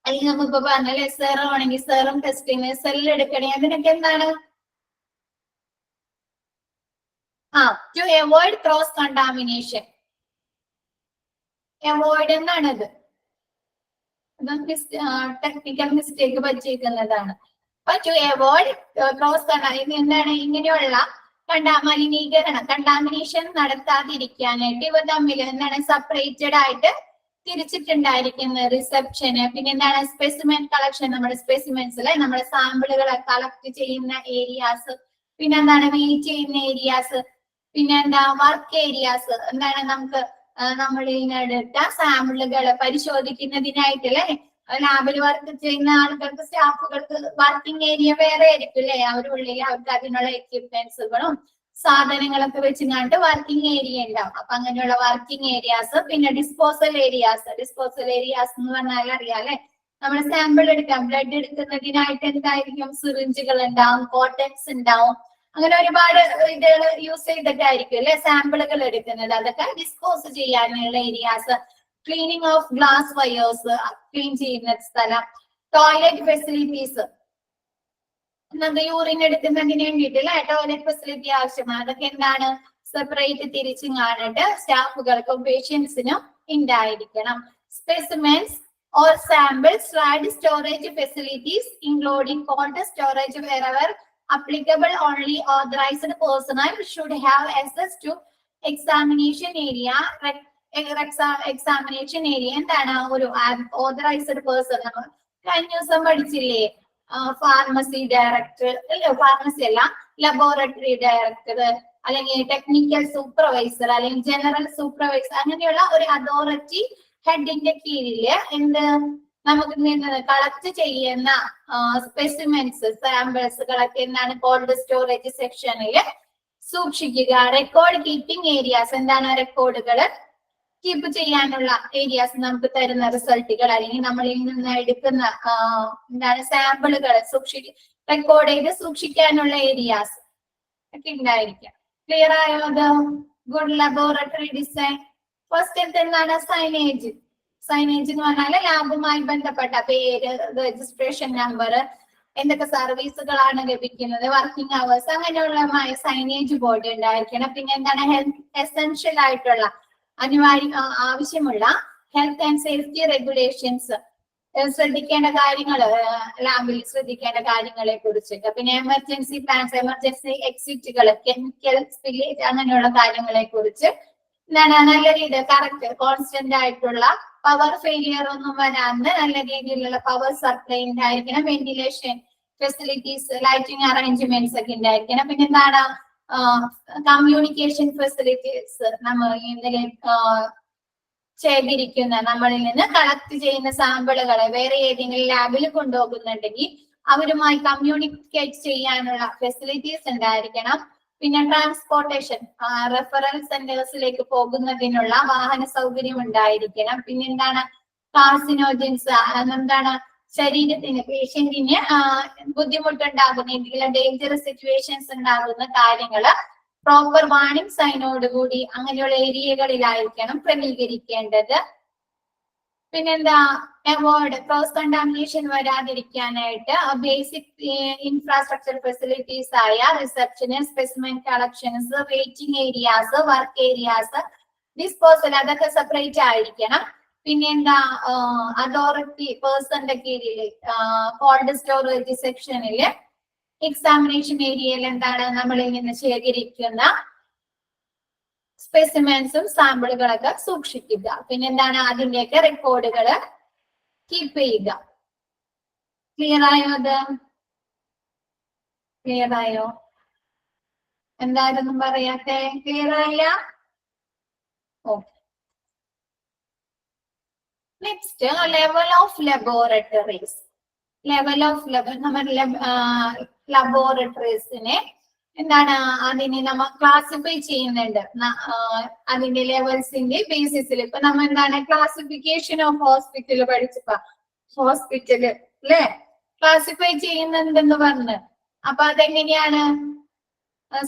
അല്ലെങ്കിൽ നമുക്കിപ്പോ പറഞ്ഞല്ലേ സെറം ആണെങ്കിൽ സെറം ടെസ്റ്റിങ്, സെല്ല് എടുക്കണേ, അതിനൊക്കെ എന്താണ് to avoid cross contamination. Avoid എന്നാണത്, ടെക്നിക്കൽ മിസ്റ്റേക്ക് പറ്റിയിരിക്കുന്നതാണ്. അപ്പൊ ടു അവോയ്ഡ് ക്രോസ് എന്താണ് ഇങ്ങനെയുള്ള മലിനീകരണം, കണ്ടാമിനേഷൻ നടത്താതിരിക്കാനായിട്ട് ഇവ തമ്മിൽ എന്താണ് സെപ്പറേറ്റഡ് ആയിട്ട് തിരിച്ചിട്ടുണ്ടായിരിക്കുന്നത് റിസപ്ഷന്. പിന്നെ എന്താണ് സ്പെസിമെൻ കളക്ഷൻ, നമ്മുടെ സ്പെസിമെൻസിലെ നമ്മുടെ സാമ്പിളുകളെ കളക്ട് ചെയ്യുന്ന ഏരിയാസ്, പിന്നെ എന്താണ് വെയിറ്റ് ചെയ്യുന്ന ഏരിയാസ്, പിന്നെ എന്താ വർക്ക് ഏരിയാസ്, എന്താണ് നമുക്ക് നമ്മൾ ഇതിനെടുത്ത സാമ്പിളുകൾ പരിശോധിക്കുന്നതിനായിട്ടല്ലേ ലാബിൽ വർക്ക് ചെയ്യുന്ന ആളുകൾക്ക്, സ്റ്റാഫുകൾക്ക് വർക്കിംഗ് ഏരിയ വേറെ ആയിരിക്കും അല്ലേ, അവരുള്ളിൽ അവർക്ക് അതിനുള്ള എക്യുപ്മെന്റ്സുകളും സാധനങ്ങളൊക്കെ വെച്ചുകൊണ്ട് വർക്കിംഗ് ഏരിയ ഉണ്ടാവും. അപ്പൊ അങ്ങനെയുള്ള വർക്കിംഗ് ഏരിയാസ്, പിന്നെ ഡിസ്പോസൽ ഏരിയാസ്. ഡിസ്പോസൽ ഏരിയാസ് എന്ന് പറഞ്ഞാൽ അറിയാലേ, നമ്മൾ സാമ്പിൾ എടുക്കാം, ബ്ലഡ് എടുക്കുന്നതിനായിട്ട് എന്തായിരിക്കും, സിറിഞ്ചുകൾ ഉണ്ടാവും, കോട്ടൺസ് ഉണ്ടാവും, അങ്ങനെ ഒരുപാട് ഇതുകൾ യൂസ് ചെയ്തിട്ടായിരിക്കും അല്ലെ സാമ്പിളുകൾ എടുക്കുന്നത്. അതൊക്കെ ഡിസ്പോസ് ചെയ്യാനുള്ള areas. Cleaning of glass wires, clean ചെയ്യുന്ന സ്ഥലം. ടോയ്ലറ്റ് ഫെസിലിറ്റീസ്, യൂറിൻ എടുക്കുന്നതിന് വേണ്ടിയിട്ട് അല്ലെ ടോയ്ലറ്റ് ഫെസിലിറ്റി ആവശ്യമാണ്. അതൊക്കെ എന്താണ് സെപ്പറേറ്റ് തിരിച്ചും കാണിട്ട് സ്റ്റാഫുകൾക്കും പേഷ്യൻസിനും ഉണ്ടായിരിക്കണം. Specimens or samples, slide storage facilities including cold storage wherever applicable. Only authorized personnel should have access to examination area. Examination area എന്താണ് ഒരു ഓതറൈസ്ഡ് പേഴ്സൺ. നമ്മൾ കഴിഞ്ഞ ദിവസം പഠിച്ചില്ലേ, ഫാർമസി ഡയറക്ടർ അല്ലെ, ഫാർമസി അല്ല ലബോറട്ടറി ഡയറക്ടർ, അല്ലെങ്കിൽ ടെക്നിക്കൽ സൂപ്പർവൈസർ, അല്ലെങ്കിൽ ജനറൽ സൂപ്പർവൈസർ, അങ്ങനെയുള്ള ഒരു അതോറിറ്റി ഹെഡിന്റെ കീഴില് എന്ത് നമുക്ക് കളക്ട് ചെയ്യുന്ന സ്പെസിമെൻസ്, സാമ്പിൾസുകളൊക്കെ എന്താണ് കോൾഡ് സ്റ്റോറേജ് സെക്ഷനിൽ സൂക്ഷിക്കുക. റെക്കോർഡ് കീപ്പിംഗ് ഏരിയാസ്, എന്താണ് റെക്കോർഡുകൾ കീപ്പ് ചെയ്യാനുള്ള ഏരിയാസ്, നമുക്ക് തരുന്ന റിസൾട്ടുകൾ അല്ലെങ്കിൽ നമ്മളിൽ നിന്ന് എടുക്കുന്ന എന്താണ് സാമ്പിളുകൾ റെക്കോർഡ് ചെയ്ത് സൂക്ഷിക്കാനുള്ള ഏരിയാസ് ഒക്കെ ഉണ്ടായിരിക്കാം. ക്ലിയർ ആയോ? അത് ഗുഡ് ലബോറട്ടറി ഡിസൈൻ. ഫസ്റ്റ് എന്താണ് സൈനേജ്. സൈനേജ് എന്ന് പറഞ്ഞാൽ ലാബുമായി ബന്ധപ്പെട്ട പേര്, രജിസ്ട്രേഷൻ നമ്പർ, എന്തൊക്കെ സർവീസുകളാണ് ലഭിക്കുന്നത്, വർക്കിംഗ് അവേഴ്സ്, അങ്ങനെയുള്ള സൈനേജ് ബോർഡ് ഉണ്ടായിരിക്കണം. പിന്നെ എന്താണ് ഹെൽത്ത് എസെൻഷ്യൽ ആയിട്ടുള്ള ആവശ്യമുള്ള ഹെൽത്ത് ആൻഡ് സേഫ്റ്റി റെഗുലേഷൻസ്, ശ്രദ്ധിക്കേണ്ട കാര്യങ്ങൾ, ലാബിൽ ശ്രദ്ധിക്കേണ്ട കാര്യങ്ങളെ കുറിച്ചൊക്കെ. പിന്നെ എമർജൻസി പ്ലാൻസ്, എമർജൻസി എക്സിറ്റുകൾ, കെമിക്കൽ സ്പില്ലേജ്, അങ്ങനെയുള്ള കാര്യങ്ങളെ കുറിച്ച് എന്താണ് നല്ല രീതിയിൽ കറക്റ്റ് കോൺസ്റ്റന്റ് ആയിട്ടുള്ള പവർ ഫെയിലിയർ ഒന്നും വരാണ്ട് നല്ല രീതിയിലുള്ള പവർ സപ്ലൈ ഉണ്ടായിരിക്കണം. വെന്റിലേഷൻ ഫെസിലിറ്റീസ്, ലൈറ്റിംഗ് അറേഞ്ച്മെന്റ്സ് ഒക്കെ ഉണ്ടായിരിക്കണം. പിന്നെ എന്താണ് കമ്മ്യൂണിക്കേഷൻ ഫെസിലിറ്റീസ്, നമ്മൾ ശേഖരിക്കുന്ന നമ്മളിൽ നിന്ന് കളക്ട് ചെയ്യുന്ന സാമ്പിളുകളെ വേറെ ഏതെങ്കിലും ലാബിൽ കൊണ്ടുപോകുന്നുണ്ടെങ്കിൽ അവരുമായി കമ്മ്യൂണിക്കേറ്റ് ചെയ്യാനുള്ള ഫെസിലിറ്റീസ് ഉണ്ടായിരിക്കണം. പിന്നെ ട്രാൻസ്പോർട്ടേഷൻ, റെഫറൽ സെന്റേഴ്സിലേക്ക് പോകുന്നതിനുള്ള വാഹന സൗകര്യം ഉണ്ടായിരിക്കണം. പിന്നെ എന്താണ് കാർസിനോജൻസ്, എന്താണ് ശരീരത്തിന് പേഷ്യന്റിന് ബുദ്ധിമുട്ടുണ്ടാകുന്ന എന്തെങ്കിലും ഡേഞ്ചറസ് സിറ്റുവേഷൻസ് ഉണ്ടാകുന്ന കാര്യങ്ങള് പ്രോപ്പർ വാർണിംഗ് സൈനോടുകൂടി അങ്ങനെയുള്ള ഏരിയകളിലായിരിക്കണം ക്രമീകരിക്കേണ്ടത്. പിന്നെന്താ അവോയ്ഡ് ക്രോസ് കണ്ടാമിനേഷൻ വരാതിരിക്കാനായിട്ട് ബേസിക് ഇൻഫ്രാസ്ട്രക്ചർ ഫെസിലിറ്റീസ് ആയ റിസപ്ഷന്, specimen collections, waiting areas, work areas, disposal, അതൊക്കെ സെപ്പറേറ്റ് ആയിരിക്കണം. പിന്നെന്താ അതോറിറ്റി പേഴ്സന്റെ കീഴിൽ കോൾഡ് സ്റ്റോറേജ് സെക്ഷനില് എക്സാമിനേഷൻ ഏരിയയിൽ എന്താണ് നമ്മളിൽ നിന്ന് ശേഖരിക്കുന്ന സ്പെസിമെൻസും സാമ്പിളുകളൊക്കെ സൂക്ഷിക്കുക. പിന്നെന്താണ് അതിന്റെയൊക്കെ റെക്കോർഡുകള് കീപ്പ് ചെയ്യുക. ക്ലിയർ ആയോ? അത് ക്ലിയർ ആയോ? എന്തായാലും പറയാത്തെ ക്ലിയർ ആയില്ല? Okay. Next level of laboratories. Level of നമ്മുടെ ലബോറട്ടറീസിനെ എന്താണ് അതിനെ നമ്മൾ ക്ലാസിഫൈ ചെയ്യുന്നുണ്ട് അതിന്റെ ലെവൽസിന്റെ ബേസിസിൽ. ഇപ്പൊ നമ്മൾ എന്താണ് ക്ലാസിഫിക്കേഷൻ ഓഫ് ഹോസ്പിറ്റൽ പഠിച്ചപ്പോ ഹോസ്പിറ്റല് അല്ലെ ക്ലാസിഫൈ ചെയ്യുന്നുണ്ടെന്ന് പറഞ്ഞ്. അപ്പൊ അതെങ്ങനെയാണ്?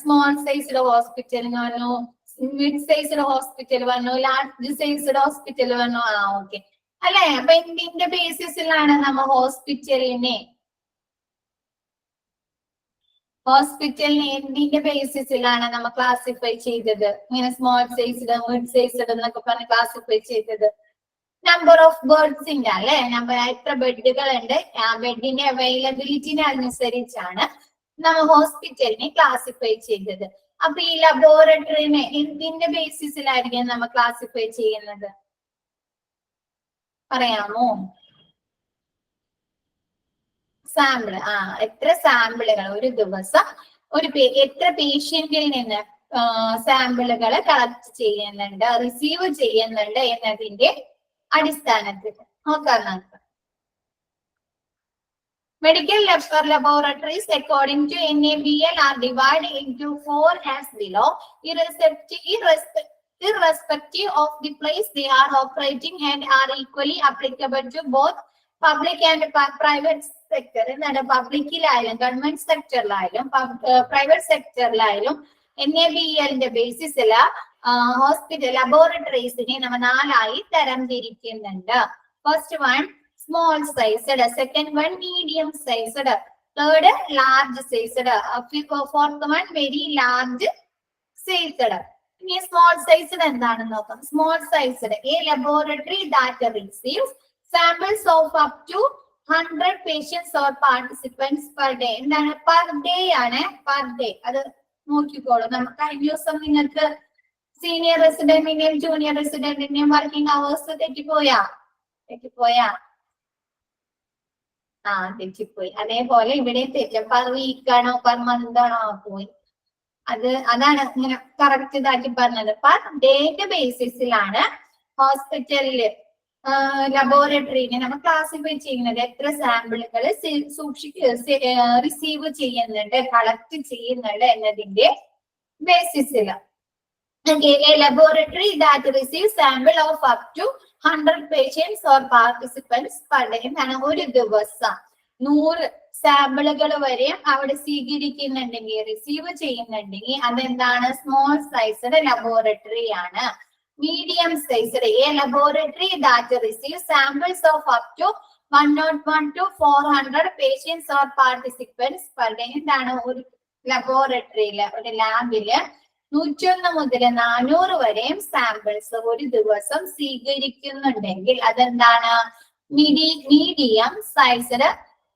സ്മോൾ സൈസിലെ ഹോസ്പിറ്റൽ എന്ന് പറഞ്ഞു, മിഡ് സൈസ്ഡ് ഹോസ്പിറ്റൽ പറഞ്ഞു, ലാർജ് സൈസ്ഡ് ഹോസ്പിറ്റൽ പറഞ്ഞു. ഓക്കെ അല്ലെ. അപ്പൊ എന്തിന്റെ ബേസിസിലാണ് നമ്മ ഹോസ്പിറ്റലിനെ എന്തിന്റെ ബേസിസിലാണ് നമ്മൾ ക്ലാസിഫൈ ചെയ്തത്? ഇങ്ങനെ സ്മോൾ സൈസ്ഡ്, മിഡ് സൈസ്ഡ് എന്നൊക്കെ പറഞ്ഞ് ക്ലാസിഫൈ ചെയ്തത് നമ്പർ ഓഫ് ബെഡ്സിന്റെ അല്ലെ, നമ്പർ എത്ര ബെഡുകൾ ഉണ്ട്, ആ ബെഡിന്റെ അവൈലബിലിറ്റിനെ അനുസരിച്ചാണ് നമ്മൾ ഹോസ്പിറ്റലിനെ ക്ലാസിഫൈ ചെയ്തത്. അപ്പൊ ഈ ലബോറട്ടറിനെ എന്തിന്റെ ബേസിസിലായിരിക്കും നമ്മൾ ക്ലാസിഫൈ ചെയ്യുന്നത്? പറയാമോ? സാമ്പിള്. എത്ര സാമ്പിളുകൾ ഒരു ദിവസം എത്ര പേഷ്യന്റിൽ നിന്ന് സാമ്പിളുകൾ കളക്ട് ചെയ്യുന്നുണ്ട്, റിസീവ് ചെയ്യുന്നുണ്ട് എന്നതിന്റെ അടിസ്ഥാനത്തിൽ നോക്കാം നമുക്ക്. Medical laboratories according to NABL are divided into 4 as below, irrespective of the place they are operating and are equally applicable to both public and private sector. എന്താണ് പബ്ലിക്കിലായാലും ഗവൺമെന്റ് സെക്ടറിലായാലും പ്രൈവറ്റ് സെക്ടറിലായാലും NABLന്റെ ബേസിസിൽ ഹോസ്പിറ്റൽ ലബോറട്ടറീസിനെ നമ്മൾ 4 ആയി തരം തിരിക്കുന്നുണ്ട്. First one small sized, second one medium sized, third large sized, fourth one very large sized. ഇനി small sized എന്താണെന്ന് നോക്കാം. Small sized, a laboratory that receives samples of up to 100 patients or participants per day. എന്താണ് per day ആണ്, per day. അത് നോക്കിക്കോളൂ. നമുക്ക് കഴിഞ്ഞ ദിവസം നിങ്ങൾക്ക് സീനിയർ റെസിഡന്റിന്റെയും ജൂനിയർ റെസിഡന്റിന്റെയും വർക്കിംഗ് അവേഴ്സ് തെറ്റിപ്പോയാ? തെറ്റിപ്പോയി. അതേപോലെ ഇവിടെ തെറ്റും. പെർ വീക്ക് ആണോ പെർ മന്ത് ആണോ പോയി. അതാണ് ഇങ്ങനെ കറക്റ്റ് ഇതാക്കി പറഞ്ഞത്. പെർ ഡേറ്റ് ബേസിസിലാണ് ഹോസ്പിറ്റലില് ലബോറട്ടറിനെ നമ്മൾ ക്ലാസിഫൈ ചെയ്യുന്നത്. എത്ര സാമ്പിളുകൾ റിസീവ് ചെയ്യുന്നുണ്ട്, കളക്ട് ചെയ്യുന്നുണ്ട് എന്നതിന്റെ ബേസിസിൽ. A laboratory that receives sample of up to 100 patients or participants per day. എന്താണ് ഒരു ദിവസം 100 സാമ്പിളുകൾ വരെ അവിടെ സ്വീകരിക്കുന്നുണ്ടെങ്കിൽ, റിസീവ് ചെയ്യുന്നുണ്ടെങ്കിൽ അതെന്താണ്? സ്മോൾ സൈസ്ഡ് ലബോറട്ടറി ആണ്. Medium sized, a laboratory that receives samples of up to 101 to 400 patients or participants per day. എന്താണ് ഒരു ലബോറട്ടറിയില്, ഒരു ലാബില് 101 മുതൽ 400 വരെയും സാമ്പിൾസ് ഒരു ദിവസം സ്വീകരിക്കുന്നുണ്ടെങ്കിൽ അതെന്താണ്? മീഡിയം സൈസ്ഡ്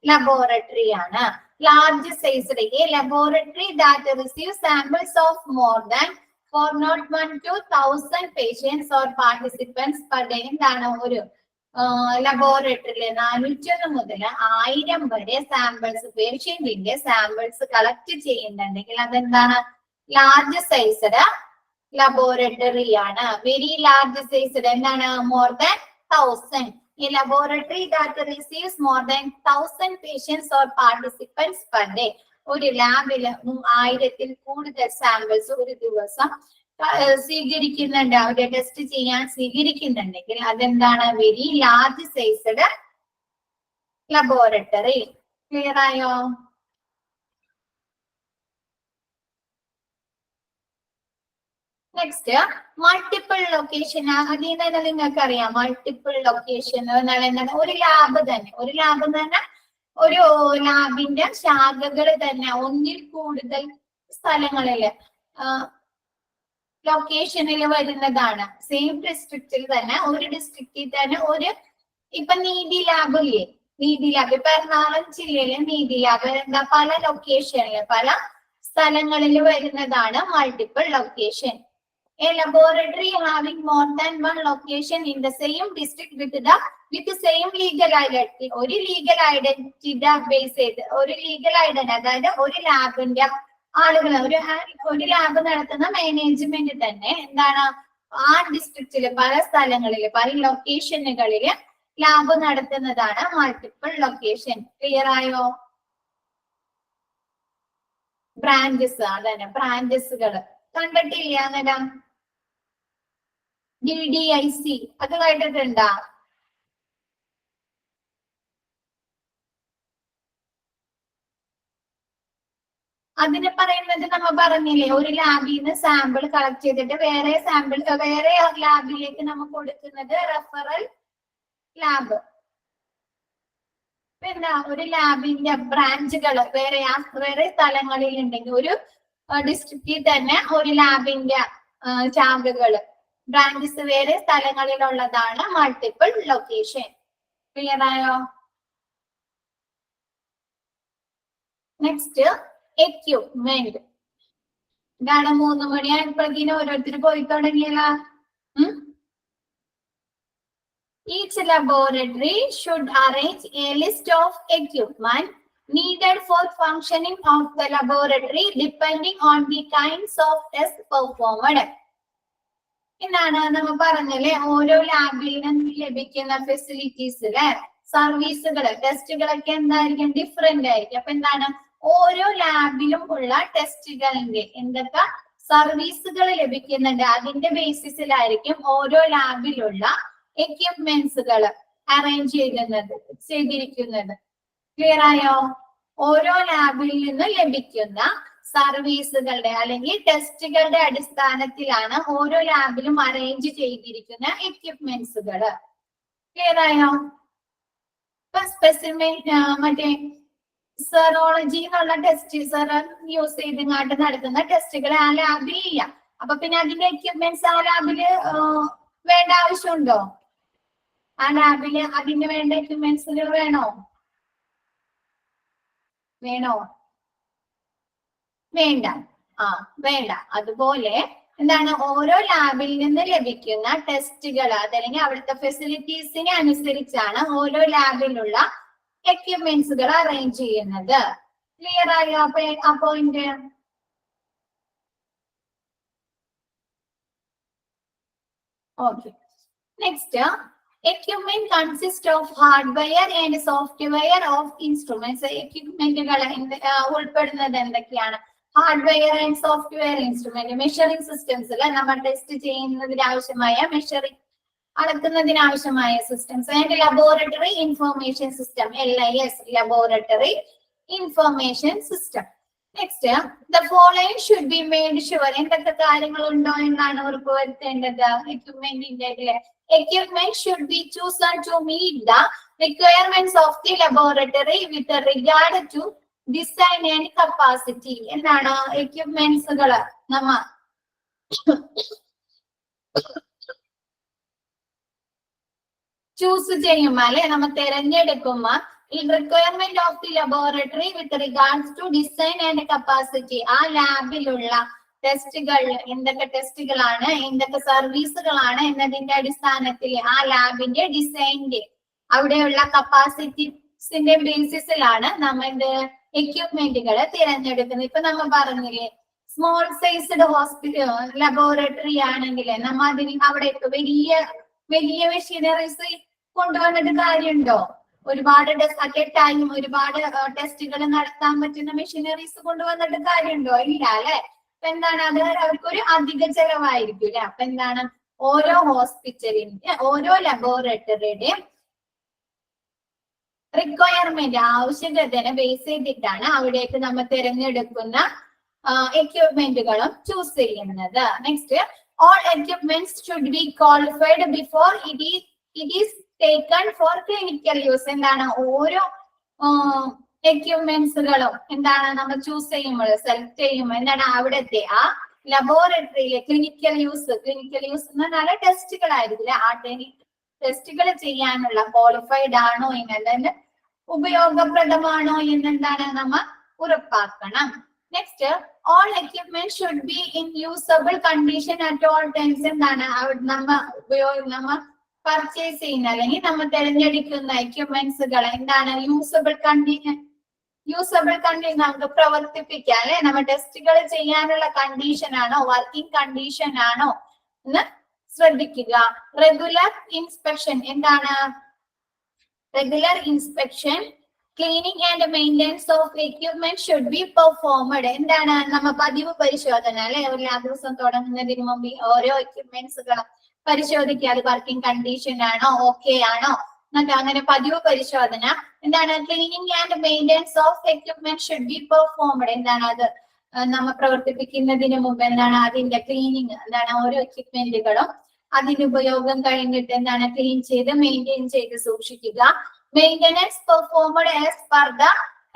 ലബോറട്ടറി ആണ്. Large sized, a laboratory that receive samples of more than 401 to 1000 patients or participants per day. എന്താണ് ഒരു ലബോറട്ടറിയില് 401 മുതൽ 1000 വരെ സാമ്പിൾസ്, പേഷ്യന്റിന്റെ സാമ്പിൾസ് കളക്ട് ചെയ്യുന്നുണ്ടെങ്കിൽ അതെന്താണ്? ലാർജ് സൈസ്ഡ് ലബോറട്ടറി ആണ്. വെരി ലാർജ് സൈസ്ഡ് എന്താണ്? More than 1000. A laboratory that receives more than 1000 patients or participants per day. ഒരു ലാബില് 1000-ൽ കൂടുതൽ സാമ്പിൾസ് ഒരു ദിവസം സ്വീകരിക്കുന്നുണ്ട്, അവരെ ടെസ്റ്റ് ചെയ്യാൻ സ്വീകരിക്കുന്നുണ്ടെങ്കിൽ അതെന്താണ്? Very large sized laboratory. Clear ആയോ? Next multiple location. അതിൽ തന്നെ നിങ്ങൾക്ക് അറിയാം മൾട്ടിപ്പിൾ ലൊക്കേഷൻ എന്താണ്? ഒരു ലാബ് തന്നെ, ഒരു ലാബിന്റെ ശാഖകൾ തന്നെ ഒന്നിൽ കൂടുതൽ സ്ഥലങ്ങളില് ലൊക്കേഷനിൽ വരുന്നതാണ്. സെയിം ഡിസ്ട്രിക്റ്റിൽ തന്നെ, ഒരു ഡിസ്ട്രിക്റ്റിൽ തന്നെ ഇപ്പൊ നീതി ലാബ് ഇല്ലേ, നീതി ലാബ് ഇപ്പൊ എറണാകുളം ജില്ലയിലെ നീതി ലാബ് എന്താ പല ലൊക്കേഷനില്, പല സ്ഥലങ്ങളിൽ വരുന്നതാണ് multiple location. A laboratory having more than one location in the same district with the same legal identity. ഒരു ലീഗൽ ഐഡന്റിറ്റി ബേസ് ചെയ്ത്, ഒരു ലീഗൽ ഐഡന്റി, അതായത് ഒരു ലാബിന്റെ ആളുകൾ, ഒരു ലാബ് നടത്തുന്ന മാനേജ്മെന്റ് തന്നെ എന്താണ് ആ ഡിസ്ട്രിക്റ്റില് പല സ്ഥലങ്ങളില്, പല ലൊക്കേഷനുകളില് ലാബ് നടത്തുന്നതാണ് മൾട്ടിപ്പിൾ ലൊക്കേഷൻ. ക്ലിയർ ആയോ? ബ്രാഞ്ചസ്, അതന്നെ ബ്രാഞ്ചസുകൾ കണ്ടിട്ടില്ല? അന്നേരം DDIC അത് കേട്ടിട്ടുണ്ടോ? അതിന് പറയുന്നത് നമ്മ പറഞ്ഞില്ലേ, ഒരു ലാബിൽ നിന്ന് സാമ്പിൾ കളക്ട് ചെയ്തിട്ട് വേറെ ലാബിലേക്ക് നമ്മൾ കൊടുക്കുന്നത് റെഫറൽ ലാബ്. പിന്നെ ഒരു ലാബിന്റെ ബ്രാഞ്ചുകൾ വേറെ സ്ഥലങ്ങളിൽ ഉണ്ടെങ്കിൽ, ഒരു ഡിസ്ട്രിക്റ്റിൽ തന്നെ ഒരു ലാബിന്റെ ശാഖകള് ബ്രാഞ്ചസ് വേറെ സ്ഥലങ്ങളിലുള്ളതാണ് മൾട്ടിപ്പിൾ ലൊക്കേഷൻ. ക്ലിയർ ആയോ? Next equipment. ഇതാണ് 3 മണിയായപ്പോഴേക്കും ഓരോരുത്തർ പോയി തുടങ്ങിയല്ല. Each laboratory should arrange a list of equipment needed for functioning of the laboratory depending on the kinds of tests performed. എന്നാണ് നമ്മൾ പറഞ്ഞല്ലേ, ഓരോ ലാബിൽ നിന്ന് ലഭിക്കുന്ന ഫെസിലിറ്റീസില് സർവീസുകള് ടെസ്റ്റുകളൊക്കെ എന്തായിരിക്കും, ഡിഫറെന്റ് ആയിരിക്കും. അപ്പൊ എന്താണ്, ഓരോ ലാബിലും ഉള്ള ടെസ്റ്റുകളിന്റെ എന്തൊക്കെ സർവീസുകൾ ലഭിക്കുന്നുണ്ട് അതിന്റെ ബേസിസിലായിരിക്കും ഓരോ ലാബിലുള്ള എക്യുപ്മെന്റ്സുകൾ അറേഞ്ച് ചെയ്തിരിക്കുന്നത്. ക്ലിയർ ആയോ? ഓരോ ലാബിൽ നിന്ന് ലഭിക്കുന്ന സർവീസുകളുടെ അല്ലെങ്കിൽ ടെസ്റ്റുകളുടെ അടിസ്ഥാനത്തിലാണ് ഓരോ ലാബിലും അറേഞ്ച് ചെയ്തിരിക്കുന്ന എക്യുപ്മെന്റ്സുകൾ. ക്ലിയർ ആയോ? ഇപ്പൊ സ്പെസിമെൻ മറ്റേ സെറോളജി എന്നുള്ള ടെസ്റ്റ് യൂസ് ചെയ്തിങ്ങാട്ട് നടത്തുന്ന ടെസ്റ്റുകൾ ആ ലാബിൽ ഇല്ല. അപ്പൊ പിന്നെ അതിന്റെ എക്യുപ്മെന്റ്സ് ആ ലാബില് വേണ്ട ആവശ്യമുണ്ടോ? ആ ലാബില് അതിന് വേണ്ട എക്യുപ്മെന്റ്സുകൾ വേണോ? വേണ്ട. വേണ്ട. അതുപോലെ എന്താണ്, ഓരോ ലാബിൽ നിന്ന് ലഭിക്കുന്ന ടെസ്റ്റുകൾ അതല്ലെങ്കിൽ അവിടുത്തെ ഫെസിലിറ്റീസിനെ അനുസരിച്ചാണ് ഓരോ ലാബിലുള്ള എക്യുപ്മെന്റ്സുകൾ അറേഞ്ച് ചെയ്യുന്നത്. ക്ലിയർ ആയോ ആ point? Okay. Next, equipment consists of hardware and software of instruments. എക്യുപ്മെന്റുകൾ ഉൾപ്പെടുന്നത് എന്തൊക്കെയാണ്? Hardware and software instrument. Measuring സിസ്റ്റംസിൽ നമ്മൾ ടെസ്റ്റ് ചെയ്യുന്നതിന് ആവശ്യമായ അളക്കുന്നതിന് ആവശ്യമായ systems. And laboratory information system, LIS, laboratory information system. Next, the following should be made sure. എന്തൊക്കെ കാര്യങ്ങളുണ്ടോ എന്നാണ് ഉറപ്പുവരുത്തേണ്ടത് എക്യുപ്മെന്റിന്റെ? Equipment should be chosen to meet the requirements of the laboratory with regard to design and capacity. എന്താണ് എക്യുപ്മെന്റ്സുകൾ നമ്മ choose ചെയ്യുമ്പോ അല്ലെ നമ്മ തിരഞ്ഞെടുക്കുമ്പോ ഈ requirement of the laboratory with regards to design and capacity, ആ ലാബിലുള്ള ടെസ്റ്റുകൾ എന്തൊക്കെ ടെസ്റ്റുകളാണ്, എന്തൊക്കെ സർവീസുകളാണ് എന്നതിന്റെ അടിസ്ഥാനത്തിൽ ആ ലാബിന്റെ ഡിസൈനിന്റെ അവിടെയുള്ള കപ്പാസിറ്റീസിന്റെ ബേസിസിലാണ് നമ്മളുടെ എക്യുപ്മെന്റുകൾ തിരഞ്ഞെടുക്കുന്നത്. ഇപ്പൊ നമ്മൾ പറഞ്ഞില്ലേ, സ്മോൾ സൈസ്ഡ് ഹോസ്പിറ്റൽ ലബോറട്ടറി ആണെങ്കിൽ നമ്മ അതിന് അവിടെ വലിയ മെഷീനറീസ് കൊണ്ടുവന്നിട്ട് കാര്യമുണ്ടോ? ഒരുപാട് ടെസ്റ്റുകൾ നടത്താൻ പറ്റുന്ന മെഷീനറീസ് കൊണ്ടുവന്നിട്ട് കാര്യമുണ്ടോ? ഇല്ല അല്ലെ. അപ്പൊ എന്താണ്, അത് അവർക്കൊരു അധിക ചെലവായിരിക്കും. അപ്പൊ എന്താണ്, ഓരോ ഹോസ്പിറ്റലിന്റെ ഓരോ ലബോറട്ടറിയുടെയും റിക്വയർമെന്റ് ആവശ്യകതനെ ബേസ് ചെയ്തിട്ടാണ് അവിടേക്ക് നമ്മൾ തിരഞ്ഞെടുക്കുന്ന എക്യുപ്മെന്റുകളും ചൂസ് ചെയ്യുന്നത്. Next, all equipments should be qualified before it is taken for clinical use. എന്താണ്, ഓരോ എക്യുപ്മെന്റ്സുകളും എന്താണ് നമ്മൾ ചൂസ് ചെയ്യുമ്പോൾ സെലക്ട് ചെയ്യുമ്പോൾ എന്താണ് അവിടുത്തെ ആ ലബോറട്ടറിയിലെ ക്ലിനിക്കൽ യൂസ് എന്ന് പറഞ്ഞാൽ ടെസ്റ്റുകളായിരിക്കില്ല. ആ ടെസ്റ്റുകൾ ചെയ്യാനുള്ള ക്വാളിഫൈഡ് ആണോ എന്നതിന് ഉപയോഗപ്രദമാണോ എന്നെന്താണ് നമ്മൾ ഉറപ്പാക്കണം. Next, all equipment should be in usable condition at all times. എന്താണ് നമ്മ പർച്ചേസ് ചെയ്യുന്ന അല്ലെങ്കിൽ നമ്മൾ തിരഞ്ഞെടുക്കുന്ന എക്യുപ്മെന്റ്സുകൾ എന്താണ് യൂസബിൾ കണ്ടീഷൻ നമുക്ക് പ്രവർത്തിപ്പിക്കാം അല്ലെ. നമ്മൾ ടെസ്റ്റുകൾ ചെയ്യാനുള്ള കണ്ടീഷൻ ആണോ, വർക്കിംഗ് കണ്ടീഷൻ ആണോ എന്ന് ശ്രദ്ധിക്കുക. റെഗുലർ ഇൻസ്പെക്ഷൻ, എന്താണ് regular inspection, cleaning and maintenance of equipment should be performed. എന്താണ് നമ്മ പതിവ് പരിശോധന അല്ലെ. എല്ലാ ദിവസവും തുടങ്ങുന്നതിന് മുമ്പ് ഓരോ എക്യുപ്മെന്റ്സുകളും പരിശോധിക്കുക, അത് വർക്കിംഗ് കണ്ടീഷൻ ആണോ, ഓക്കെ ആണോ എന്നൊക്കെ. അങ്ങനെ പതിവ് പരിശോധന. എന്താണ് cleaning and maintenance of equipment should be performed. എന്താണ് അത് നമ്മൾ പ്രവർത്തിപ്പിക്കുന്നതിന് മുമ്പ് എന്താണ് അതിന്റെ ക്ലീനിങ്, എന്താണ് ഓരോ എക്യുപ്മെന്റുകളും അതിന്റെ ഉപയോഗം കഴിഞ്ഞിട്ട് എന്താണ് ക്ലീൻ ചെയ്ത് മെയിൻറ്റെയിൻ ചെയ്ത് സൂക്ഷിക്കുക. Maintenance performed as per the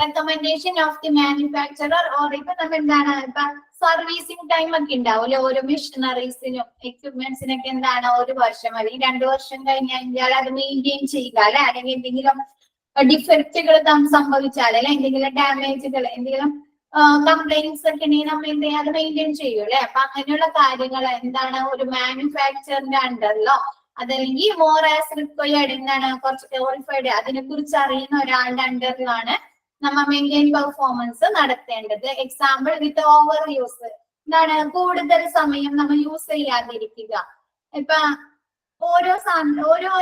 recommendation of the manufacturer. Or ഇപ്പൊ നമ്മൾ എന്താണ് ഇപ്പൊ സർവീസിംഗ് ടൈം ഒക്കെ ഉണ്ടാവില്ലേ ഓരോ മെഷീനറീസിനും എക്യുപ്മെന്റ്സിനൊക്കെ എന്താണ് 1 വർഷം അല്ലെങ്കിൽ 2 വർഷം കഴിഞ്ഞാൽ അത് മെയിൻറ്റെയിൻ ചെയ്യുക അല്ലെ, അല്ലെങ്കിൽ എന്തെങ്കിലും ഡിഫക്റ്റുകൾ സംഭവിച്ചാൽ അല്ലെ, എന്തെങ്കിലും ഡാമേജുകൾ, എന്തെങ്കിലും കംപ്ലൈന്റ്സ് ഒക്കെ ഉണ്ടെങ്കിൽ നമ്മൾ എന്ത് ചെയ്യാം അത് മെയിൻറ്റെയിൻ ചെയ്യും അല്ലെ. അപ്പൊ അങ്ങനെയുള്ള കാര്യങ്ങൾ എന്താണ് ഒരു മാനുഫാക്ചറിന്റെ അണ്ടറിലോ അതല്ലെങ്കിൽ മോർ ആസ് റിക്വയർഡ് എന്താണ് കുറച്ച് ക്വാളിഫൈഡ് അതിനെ കുറിച്ച് അറിയുന്ന ഒരാളുടെ അണ്ടറിലാണ് നമ്മൾ മെയിൻറ്റെയിൻ പെർഫോമൻസ് നടത്തേണ്ടത്. എക്സാമ്പിൾ വിത്ത് ഓവർ യൂസ്, എന്താണ് കൂടുതൽ സമയം നമ്മൾ യൂസ് ചെയ്യാതിരിക്കുക. ഇപ്പൊ ഓരോ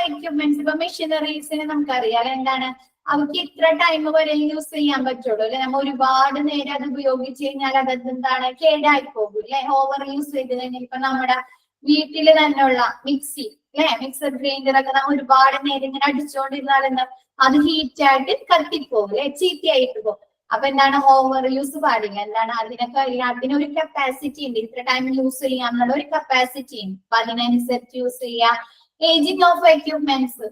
എക്യുപ്മെന്റ്സ് ഇപ്പൊ മെഷീനറീസിന് നമുക്കറിയാം എന്താണ് അവർക്ക് ഇത്ര ടൈം വരെ യൂസ് ചെയ്യാൻ പറ്റുള്ളൂ അല്ലെ. നമ്മൾ ഒരുപാട് നേരം അത് ഉപയോഗിച്ച് കഴിഞ്ഞാൽ അത് എന്താണ് കേടായി പോകും അല്ലെ. ഓവർ യൂസ് ചെയ്ത് കഴിഞ്ഞാൽ ഇപ്പൊ നമ്മുടെ വീട്ടില് തന്നെയുള്ള മിക്സി അല്ലെ, മിക്സർ ഗ്രൈൻഡർ ഒക്കെ നമ്മൾ ഒരുപാട് നേരം ഇങ്ങനെ അടിച്ചുകൊണ്ടിരുന്നാൽ എന്താ അത് ഹീറ്റ് ആയിട്ട് കത്തിപ്പോകും അല്ലെ, ചീത്തയായിട്ട് പോകും. അപ്പൊ എന്താണ് ഓവർ യൂസ് പാടില്ല. എന്താണ് അതിനൊരു കപ്പാസിറ്റി ഉണ്ട്, ഇത്ര ടൈം യൂസ് ചെയ്യാന്നുള്ള ഒരു കപ്പാസിറ്റി ഉണ്ട്. അപ്പൊ അതിനനുസരിച്ച് യൂസ് ചെയ്യാം. ഏജിങ് ഓഫ് എക്യുപ്മെന്റ്സ്,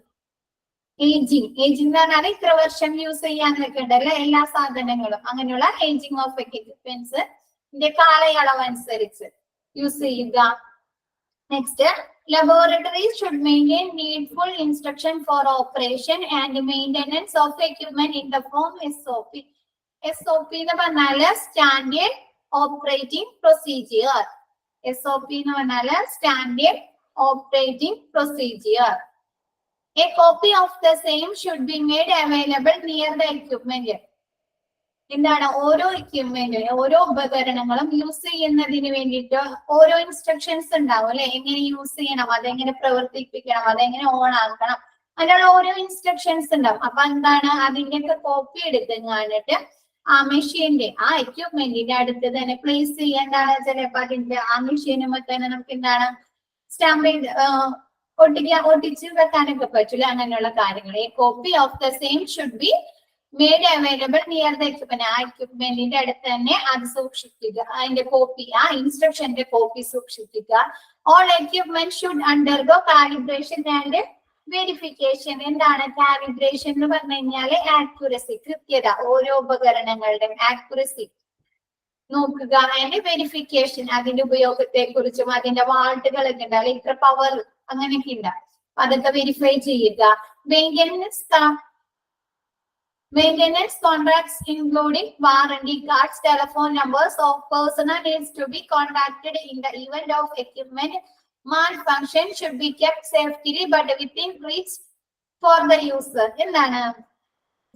ഏജിങ് എന്ന് പറഞ്ഞാൽ ഇത്ര വർഷം യൂസ് ചെയ്യാന്നൊക്കെ ഉണ്ട് അല്ലെ എല്ലാ സാധനങ്ങളും. അങ്ങനെയുള്ള ഏജിങ് ഓഫ് എക്യുപ്മെന്റ്സ് കാലയളവ് അനുസരിച്ച് യൂസ് ചെയ്യുക. Next, laboratories should maintain needful instruction for operation and maintenance of equipment in the form SOP. SOP എന്ന് പറഞ്ഞാല് സ്റ്റാൻഡേർഡ് ഓപ്പറേറ്റിംഗ് പ്രൊസീജിയർ. SOP എന്ന് പറഞ്ഞാല് standard operating procedure. A copy of the same should be made available near the equipment. എന്താണ് ഓരോ എക്യുപ്മെന്റും ഓരോ ഉപകരണങ്ങളും use ചെയ്യുന്നതിന് വേണ്ടിയിട്ട് ഓരോ ഇൻസ്ട്രക്ഷൻസ് ഉണ്ടാവും അല്ലെ. എങ്ങനെ യൂസ് ചെയ്യണം, അതെങ്ങനെ പ്രവർത്തിപ്പിക്കണം, അതെങ്ങനെ ഓൺ ആക്കണം, അങ്ങനെയുള്ള ഓരോ ഇൻസ്ട്രക്ഷൻസ് ഉണ്ടാവും. അപ്പൊ എന്താണ് അതിന്റെയൊക്കെ കോപ്പി എടുക്കാനായിട്ട് ആ മെഷീന്റെ ആ എക്യുപ്മെന്റിന്റെ അടുത്ത് തന്നെ പ്ലേസ് ചെയ്യേണ്ടതാണ്. ചിലപ്പോ അതിന്റെ ആ മെഷീനുമ്പോൾ തന്നെ നമുക്ക് എന്താണ് സ്റ്റാമ്പ് ഒട്ടിച്ച് വെക്കാനൊക്കെ പറ്റില്ല. അങ്ങനെയുള്ള കാര്യങ്ങൾ. A copy of the same should be made available near the equipment. ആ എക്യുപ്മെന്റിന്റെ അടുത്ത് തന്നെ അത് സൂക്ഷിക്കുക, അതിന്റെ കോപ്പി, ആ ഇൻസ്ട്രക്ഷന്റെ കോപ്പി സൂക്ഷിക്കുക. All equipment should undergo calibration and verification. എന്താണ് കാലിബ്രേഷൻ എന്ന് പറഞ്ഞു കഴിഞ്ഞാല് ആക്യുറസി, കൃത്യത, ഓരോ ഉപകരണങ്ങളുടെയും ആക്യുറസി നോക്കുക. അതിന്റെ വെരിഫിക്കേഷൻ, അതിന്റെ ഉപയോഗത്തെ കുറിച്ചും അതിന്റെ വാൾട്ടുകളൊക്കെ ഉണ്ടാവും, ഇത്ര പവർ അങ്ങനെയൊക്കെ ഉണ്ടാവും, അതൊക്കെ വെരിഫൈ ചെയ്യുക. Maintenance contracts including warranty cards, telephone numbers of personnel needs to be contacted in the event of equipment malfunction should be kept safely but within reach for the user. എന്താണ്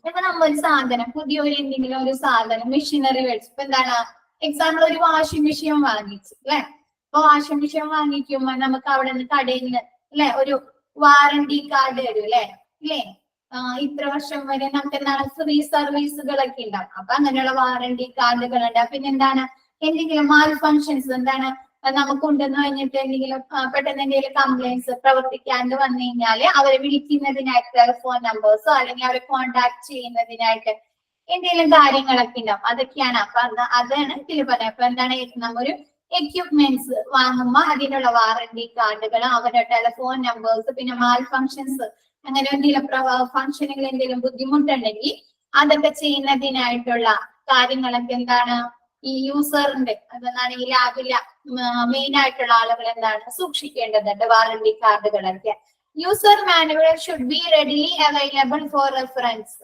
ഇപ്പൊ നമ്മൾ ഒരു സാധനം പുതിയൊരു എന്തെങ്കിലും ഒരു സാധനം മെഷീനറി മേടിച്ചു. ഇപ്പൊ എന്താണ് എക്സാമ്പിൾ ഒരു വാഷിംഗ് മെഷീൻ വാങ്ങിച്ചു അല്ലെ. അപ്പൊ വാഷിംഗ് മെഷീൻ വാങ്ങിക്കുമ്പോ നമുക്ക് അവിടെ നിന്ന് കടയിൽ നിന്ന് അല്ലെ ഒരു വാറണ്ടി കാർഡ് തരും അല്ലെ. ഇത്ര വർഷം വരെ നമുക്ക് എന്താണ് ഫ്രീ സർവീസുകളൊക്കെ ഉണ്ടാവും. അപ്പൊ അങ്ങനെയുള്ള വാറണ്ടി കാർഡുകൾ ഉണ്ട്. പിന്നെ എന്താണ് എന്തെങ്കിലും മാൽ ഫങ്ഷൻസ് എന്താണ് നമുക്ക് ഉണ്ടെന്ന് കഴിഞ്ഞിട്ട് എന്തെങ്കിലും പെട്ടെന്ന് എന്തെങ്കിലും കംപ്ലൈന്റ്സ് പ്രവർത്തിക്കാണ്ട് വന്നു കഴിഞ്ഞാല് അവരെ വിളിക്കുന്നതിനായിട്ട് ടെലിഫോൺ നമ്പേഴ്സോ അല്ലെങ്കിൽ അവരെ കോണ്ടാക്ട് ചെയ്യുന്നതിനായിട്ട് എന്തെങ്കിലും കാര്യങ്ങളൊക്കെ ഉണ്ടാവും. അതൊക്കെയാണ്. അപ്പൊ അതാണ് ഇതിൽ പറയാം. അപ്പൊ എന്താണ് നമ്മൊരു എക്യുപ്മെന്റ്സ് വാങ്ങുമ്പോൾ അതിനുള്ള വാറണ്ടി കാർഡുകൾ, അവരുടെ ടെലിഫോൺ നമ്പേഴ്സ്, പിന്നെ മാൽ ഫങ്ഷൻസ് അങ്ങനെ എന്തെങ്കിലും ഫങ്ഷനുകൾ എന്തെങ്കിലും ബുദ്ധിമുട്ടുണ്ടെങ്കിൽ അതൊക്കെ ചെയ്യുന്നതിനായിട്ടുള്ള കാര്യങ്ങളൊക്കെ എന്താണ് ഈ യൂസറിന്റെ അതെന്താണ് ഈ ലാബിലെ മെയിൻ ആയിട്ടുള്ള ആളുകൾ എന്താണ് സൂക്ഷിക്കേണ്ടതുണ്ട് വാറണ്ടി കാർഡുകളൊക്കെ. User manual should be readily available for reference.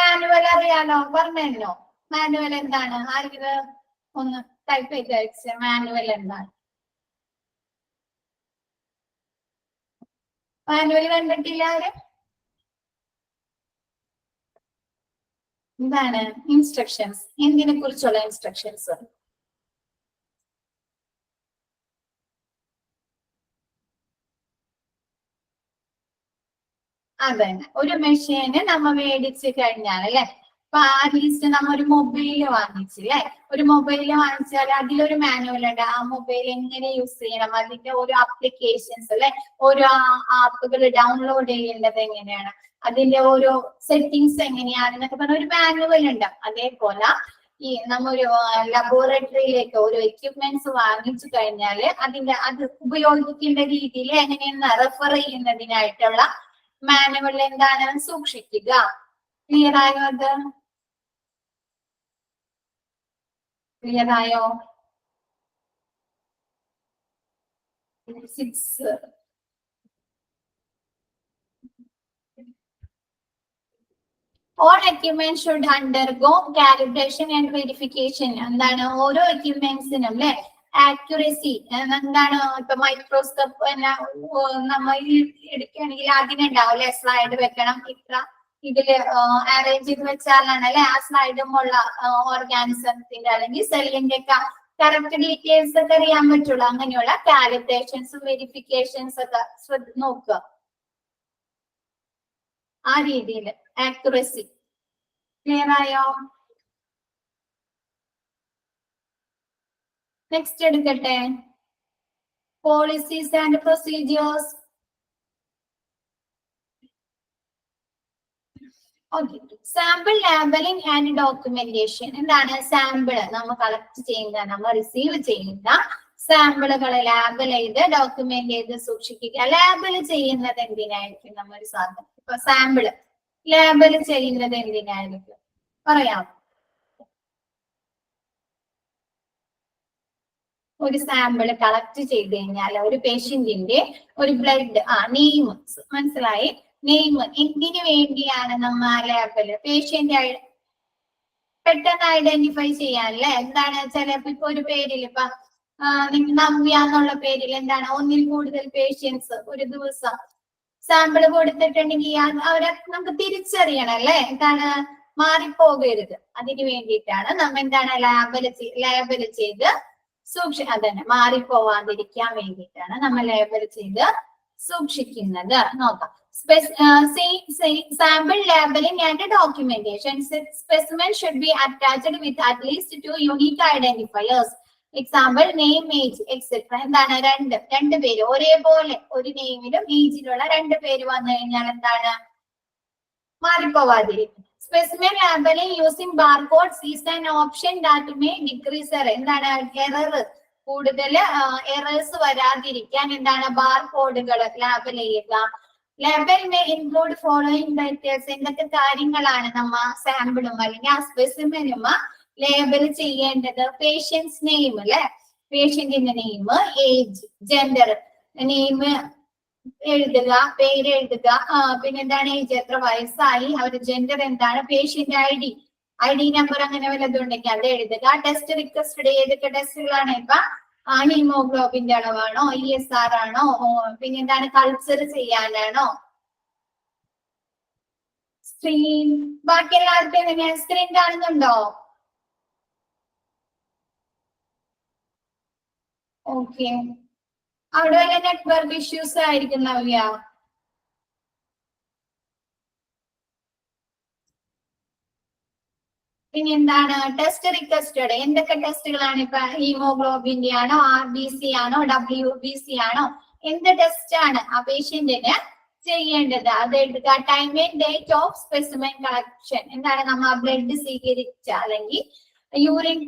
Manual അറിയാലോ, പറഞ്ഞല്ലോ മാനുവൽ എന്താണ്, ആരെങ്കിലും ഒന്ന് ടൈപ്പ് ചെയ്ത് അയച്ച മാനുവൽ എന്താണ്? മാനുവൽ കണ്ടിട്ടില്ല ആരും? എന്താണ് ഇൻസ്ട്രക്ഷൻസ്, എന്തിനെ കുറിച്ചുള്ള ഇൻസ്ട്രക്ഷൻസ്? അതന്നെ ഒരു മെഷീന് നമ്മ മേടിച്ചു കഴിഞ്ഞാൽ അല്ലെ, ഇപ്പൊ അറ്റ്ലീസ്റ്റ് നമ്മ ഒരു മൊബൈല് വാങ്ങിച്ചില്ലേ, ഒരു മൊബൈല് വാങ്ങിച്ചാൽ അതിലൊരു മാനുവൽ ഉണ്ട്. ആ മൊബൈൽ എങ്ങനെ യൂസ് ചെയ്യണം, അതിന്റെ ഓരോ ആപ്ലിക്കേഷൻസ് അല്ലെ, ഓരോ ആപ്പുകൾ ഡൗൺലോഡ് ചെയ്യേണ്ടത് എങ്ങനെയാണ്, അതിന്റെ ഓരോ സെറ്റിങ്സ് എങ്ങനെയാണെന്നൊക്കെ പറഞ്ഞ ഒരു മാനുവൽ ഉണ്ട്. അതേപോലെ ഈ നമ്മൊരു ലബോറട്ടറിയിലേക്ക് ഓരോ എക്യുപ്മെന്റ്സ് വാങ്ങിച്ചു കഴിഞ്ഞാൽ അത് ഉപയോഗിക്കേണ്ട രീതിയിൽ എങ്ങനെയെന്ന് റെഫർ ചെയ്യുന്നതിനായിട്ടുള്ള മാനുവൽ എന്താണ് സൂക്ഷിക്കുക. ക്ലിയർ ആയോ? അത് ക്ലിയർ ആയോ? 6 All equipment should undergo calibration and verification. എന്താണ് ഓരോ എക്യുപ്മെന്റ്സിനും അല്ലെ ആക്യുറസി എന്താണ്. ഇപ്പൊ മൈക്രോസ്കോപ്പ് നമ്മൾ എടുക്കുകയാണെങ്കിൽ അതിനുണ്ടാവും അല്ലെ, സ്ലൈഡ് വെക്കണം, ഇത്ര ഇതില് അറേഞ്ച് ചെയ്ത് വെച്ചാലാണ് അല്ലെ ആ സ്ലൈഡുമുള്ള ഓർഗാനിസത്തിന്റെ അല്ലെങ്കിൽ സെല്ലിന്റെ ഒക്കെ കറക്റ്റ് ഡീറ്റെയിൽസ് ഒക്കെ അറിയാൻ പറ്റുള്ളൂ. അങ്ങനെയുള്ള കാലിബ്രേഷൻസും വെരിഫിക്കേഷൻസ് ഒക്കെ നോക്കുക. ആ രീതിയിൽ ആക്യുറസി. ക്ലിയർ ആയോ? നെക്സ്റ്റ് എടുക്കട്ടെ, policies and procedures. Okay, sample labelling and documentation. എന്താണ് സാമ്പിൾ? നമ്മൾ കളക്ട് ചെയ്യുന്ന, നമ്മൾ റിസീവ് ചെയ്യുന്ന സാമ്പിളുകളെ ലാബിൽ ചെയ്ത് ഡോക്യുമെന്റ് ചെയ്ത് സൂക്ഷിക്കുക. ലാബിൽ ചെയ്യുന്നത് എന്തിനായിരിക്കും? നമ്മൾ സാധനം ഇപ്പൊ സാമ്പിള് ലാബിൽ ചെയ്യുന്നത് എന്തിനായിരിക്കും പറയാം? ഒരു സാമ്പിൾ കളക്ട് ചെയ്ത് കഴിഞ്ഞാൽ ഒരു പേഷ്യന്റിന്റെ ഒരു ബ്ലഡ് നെയിം മനസ്സിലായി, നെയിം എന്തിനു വേണ്ടിയാണ് നമ്മ ലാബില് പേഷ്യന്റ് പെട്ടെന്ന് ഐഡന്റിഫൈ ചെയ്യാനല്ലേ. എന്താണ് ചിലപ്പോ ഇപ്പൊ ഒരു പേരിൽ ഇപ്പൊ നവ്യ എന്നുള്ള പേരിൽ എന്താണ് ഒന്നിൽ കൂടുതൽ പേഷ്യൻസ് ഒരു ദിവസം സാമ്പിള് കൊടുത്തിട്ടുണ്ടെങ്കിൽ അവരെ നമുക്ക് തിരിച്ചറിയണം അല്ലേ, എന്താണ് മാറിപ്പോകരുത്. അതിനു വേണ്ടിയിട്ടാണ് നമ്മ എന്താണ് ലേബല് ചെയ്ത് അതന്നെ മാറിപ്പോവാതിരിക്കാൻ വേണ്ടിയിട്ടാണ് നമ്മൾ ലേബല് ചെയ്ത് സൂക്ഷിക്കുന്നത്. നോക്കാം, sample labeling and documentation. Specimen should be attached with at least 2 unique identifiers. Example, name, age, etc. എന്താണ് രണ്ട് പേര് ഒരേപോലെ ഒരു നെയിമിലും ഏജിലുള്ള 2 പേര് വന്നു കഴിഞ്ഞാൽ എന്താണ് മാറിപ്പോവാതിരിക്കും. Specimen labeling using barcodes is an option that may decrease error. എന്താണ് എറർ കൂടുതൽ എറേഴ്സ് വരാതിരിക്കാൻ എന്താണ് ബാർകോഡുകൾ ലാബൽ ചെയ്യുക. Label may include following details. എന്തൊക്കെ കാര്യങ്ങളാണ് നമ്മ സാമ്പിളും അല്ലെങ്കിൽ ആ സ്പെസിമെനും ലേബൽ ചെയ്യേണ്ടത്? പേഷ്യൻസ് നെയിം അല്ലെ, പേഷ്യന്റിന്റെ നെയിം, ഏജ്, ജെൻഡർ, നെയിം എഴുതുക, പേര് എഴുതുക, പിന്നെന്താണ് ഏജ് എത്ര വയസ്സായി, അവരുടെ ജെൻഡർ എന്താണ്, പേഷ്യന്റ് ഐ ഡി നമ്പർ അങ്ങനെ വല്ലതും ഉണ്ടെങ്കിൽ അത് എഴുതുക. ടെസ്റ്റ് റിക്വസ്റ്റഡ് ഏതൊക്കെ ടെസ്റ്റുകളാണ്? ഇപ്പൊ ഹീമോഗ്ലോബിന്റെ അളവാണോ, ESR ആണോ, പിന്നെന്താണ് കൾച്ചർ ചെയ്യാനാണോ, സ്ക്രീൻ. ബാക്കി എല്ലാവർക്കും എങ്ങനെയാ സ്ക്രീൻ കാണുന്നുണ്ടോ? ഓക്കെ, അവിടെ വല്ല നെറ്റ്വർക്ക് ഇഷ്യൂസ് ആയിരിക്കും നവ്യ. പിന്നെ എന്താണ് ടെസ്റ്റ് റിക്വസ്റ്റഡ്? എന്തൊക്കെ ടെസ്റ്റുകളാണ്? ഇപ്പൊ ഹീമോഗ്ലോബിന്റെ ആണോ, RBC ആണോ, WBC ആണോ, എന്ത് ടെസ്റ്റ് ആണ് ആ പേഷ്യന്റിന് ചെയ്യേണ്ടത്? അത് എടുക്കുക. Time and date of specimen collection. എന്താണ് നമ്മ ബ്ലഡ് സ്വീകരിച്ച അല്ലെങ്കിൽ യൂറിൻ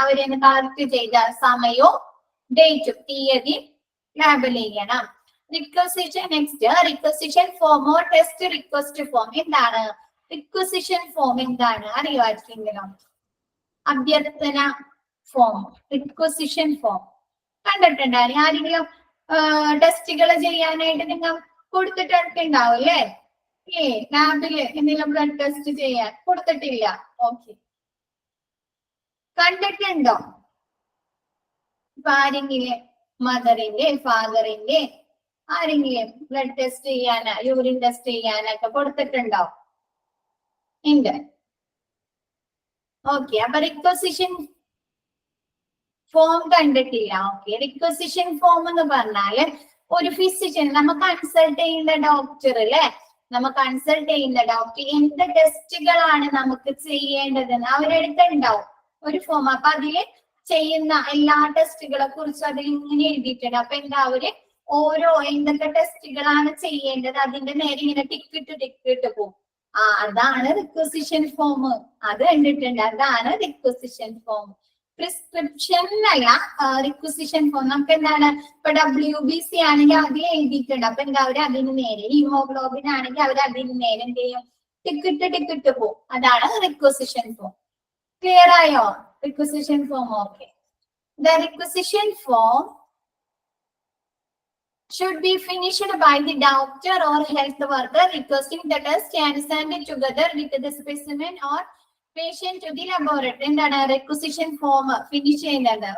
അവരെ കളക്ട് ചെയ്ത സമയവും ഡേറ്റും തീയതി ലാബിൽ ചെയ്യണം. Requisition. Next requisition form or test request form. എന്താണ് റിക്വസിഷൻ ഫോം? എന്താണ് അറിയോ ആർക്കെങ്കിലും? അഭ്യർത്ഥന ഫോം, റിക്വസിഷൻ ഫോം കണ്ടിട്ടുണ്ടോ? ആരെങ്കിലും ടെസ്റ്റുകൾ ചെയ്യാനായിട്ട് നിങ്ങൾ കൊടുത്തിട്ടുണ്ടാവും അല്ലേ? ലാബില് എന്തെങ്കിലും ബ്ലഡ് ടെസ്റ്റ് ചെയ്യാൻ കൊടുത്തിട്ടില്ല? ഓക്കെ, കണ്ടിട്ടുണ്ടോ? ഇപ്പൊ ആരെങ്കിലും മദറിന്റെ ഫാദറിന്റെ ആരെങ്കിലും ബ്ലഡ് ടെസ്റ്റ് ചെയ്യാന് യൂറിൻ ടെസ്റ്റ് ചെയ്യാനൊക്കെ കൊടുത്തിട്ടുണ്ടോ? ഉണ്ട്. ഓക്കെ, അപ്പൊ റിക്വസിഷൻ ഫോം കണ്ടിട്ടില്ല. ഓക്കെ, റിക്വസിഷൻ ഫോം എന്ന് പറഞ്ഞാല് ഒരു ഫിസിഷ്യൻ നമ്മ കൺസൾട്ട് ചെയ്യുന്ന ഡോക്ടർ അല്ലെ, നമ്മൾ കൺസൾട്ട് ചെയ്യുന്ന ഡോക്ടർ എന്ത് ടെസ്റ്റുകളാണ് നമുക്ക് ചെയ്യേണ്ടതെന്ന് അവരെടുത്തുണ്ടാവും ഒരു ഫോം. അപ്പൊ അതില് ചെയ്യുന്ന എല്ലാ ടെസ്റ്റുകളെ കുറിച്ച് അതിൽ ഇങ്ങനെ എഴുതിയിട്ടുണ്ട്. അപ്പൊ എന്താ അവര് ഓരോ എന്തൊക്കെ ടെസ്റ്റുകളാണ് ചെയ്യേണ്ടത് അതിന്റെ നേരെ ഇങ്ങനെ ടിക്കിട്ട് പോകും. അതാണ് റിക്വസിഷൻ ഫോം. അത് കണ്ടിട്ടുണ്ട്. അതാണ് റിക്വസിഷൻ ഫോം. പ്രിസ്ക്രിപ്ഷൻ അല്ല, റിക്വസിഷൻ ഫോം. നമുക്ക് എന്താണ് ഇപ്പൊ WBC ആണെങ്കിൽ അതിൽ എഴുതിയിട്ടുണ്ട്. അപ്പൊ എന്താ അവര് അതിന് നേരെ, ഹീമോഗ്ലോബിൻ ആണെങ്കിൽ അവർ അതിന് നേരെ എന്ത് ചെയ്യും, ടിക്കിട്ട് പോകും. അതാണ് റിക്വസിഷൻ ഫോം. ക്ലിയർ ആയോ? Requisition form. Okay. The requisition form should be finished by the doctor or health worker requesting the test and send it together with the specimen or patient to the laboratory. എന്താണ് requisition form finish ചെയ്യുന്നത്,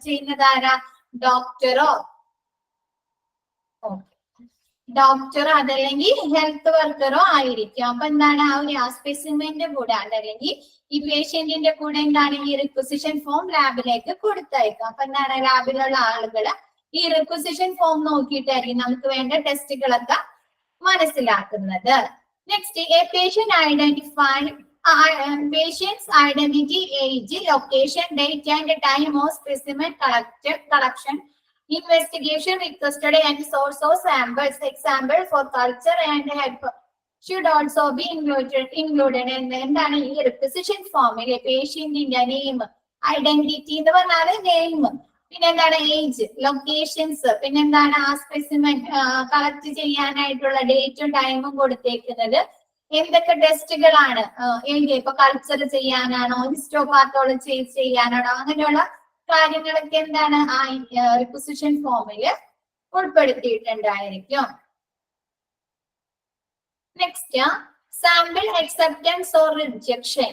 ചെയ്യുന്നത് ആരാ? ഡോക്ടറോ അതല്ലെങ്കിൽ health വർക്കറോ ആയിരിക്കും. അപ്പൊ എന്താണ് ആ ഒരു സ്പെസിമെന്റെ കൂടെ അതല്ലെങ്കിൽ ഈ പേഷ്യന്റിന്റെ കൂടെ എന്താണ് ഈ റിക്വസിഷൻ ഫോം ലാബിലേക്ക് കൊടുത്തയക്കും. അപ്പൊ എന്താണ് ലാബിലുള്ള ആളുകള് ഈ റിക്വസിഷൻ ഫോം നോക്കിയിട്ടായിരിക്കും നമുക്ക് വേണ്ട ടെസ്റ്റുകളൊക്കെ മനസ്സിലാക്കുന്നത്. Next, A patient identify patient's identity, age, location, date and time of specimen collection, investigation requested and source of samples, example for culture and help should also be included. എന്താണ് ഈ requisition ഫോമിലെ പേഷ്യന്റിന്റെ name, identity എന്ന് പറഞ്ഞാല് name, പിന്നെന്താണ് age, locations, പിന്നെന്താണ് ആ specimen collect ചെയ്യാനായിട്ടുള്ള ഡേറ്റും ടൈമും കൊടുത്തേക്കുന്നത്, എന്തൊക്കെ ടെസ്റ്റുകളാണ് എഴുതിയ, ഇപ്പൊ കൾച്ചർ ചെയ്യാനാണോ, ഹിസ്റ്റോപാത്തോളജി ചെയ്യാനാണോ, അങ്ങനെയുള്ള കാര്യങ്ങളൊക്കെ എന്താണ് ആ റിക്വസിഷൻ ഫോമില് ഉൾപ്പെടുത്തിയിട്ടുണ്ടായിരിക്കും. Next, sample acceptance or rejection.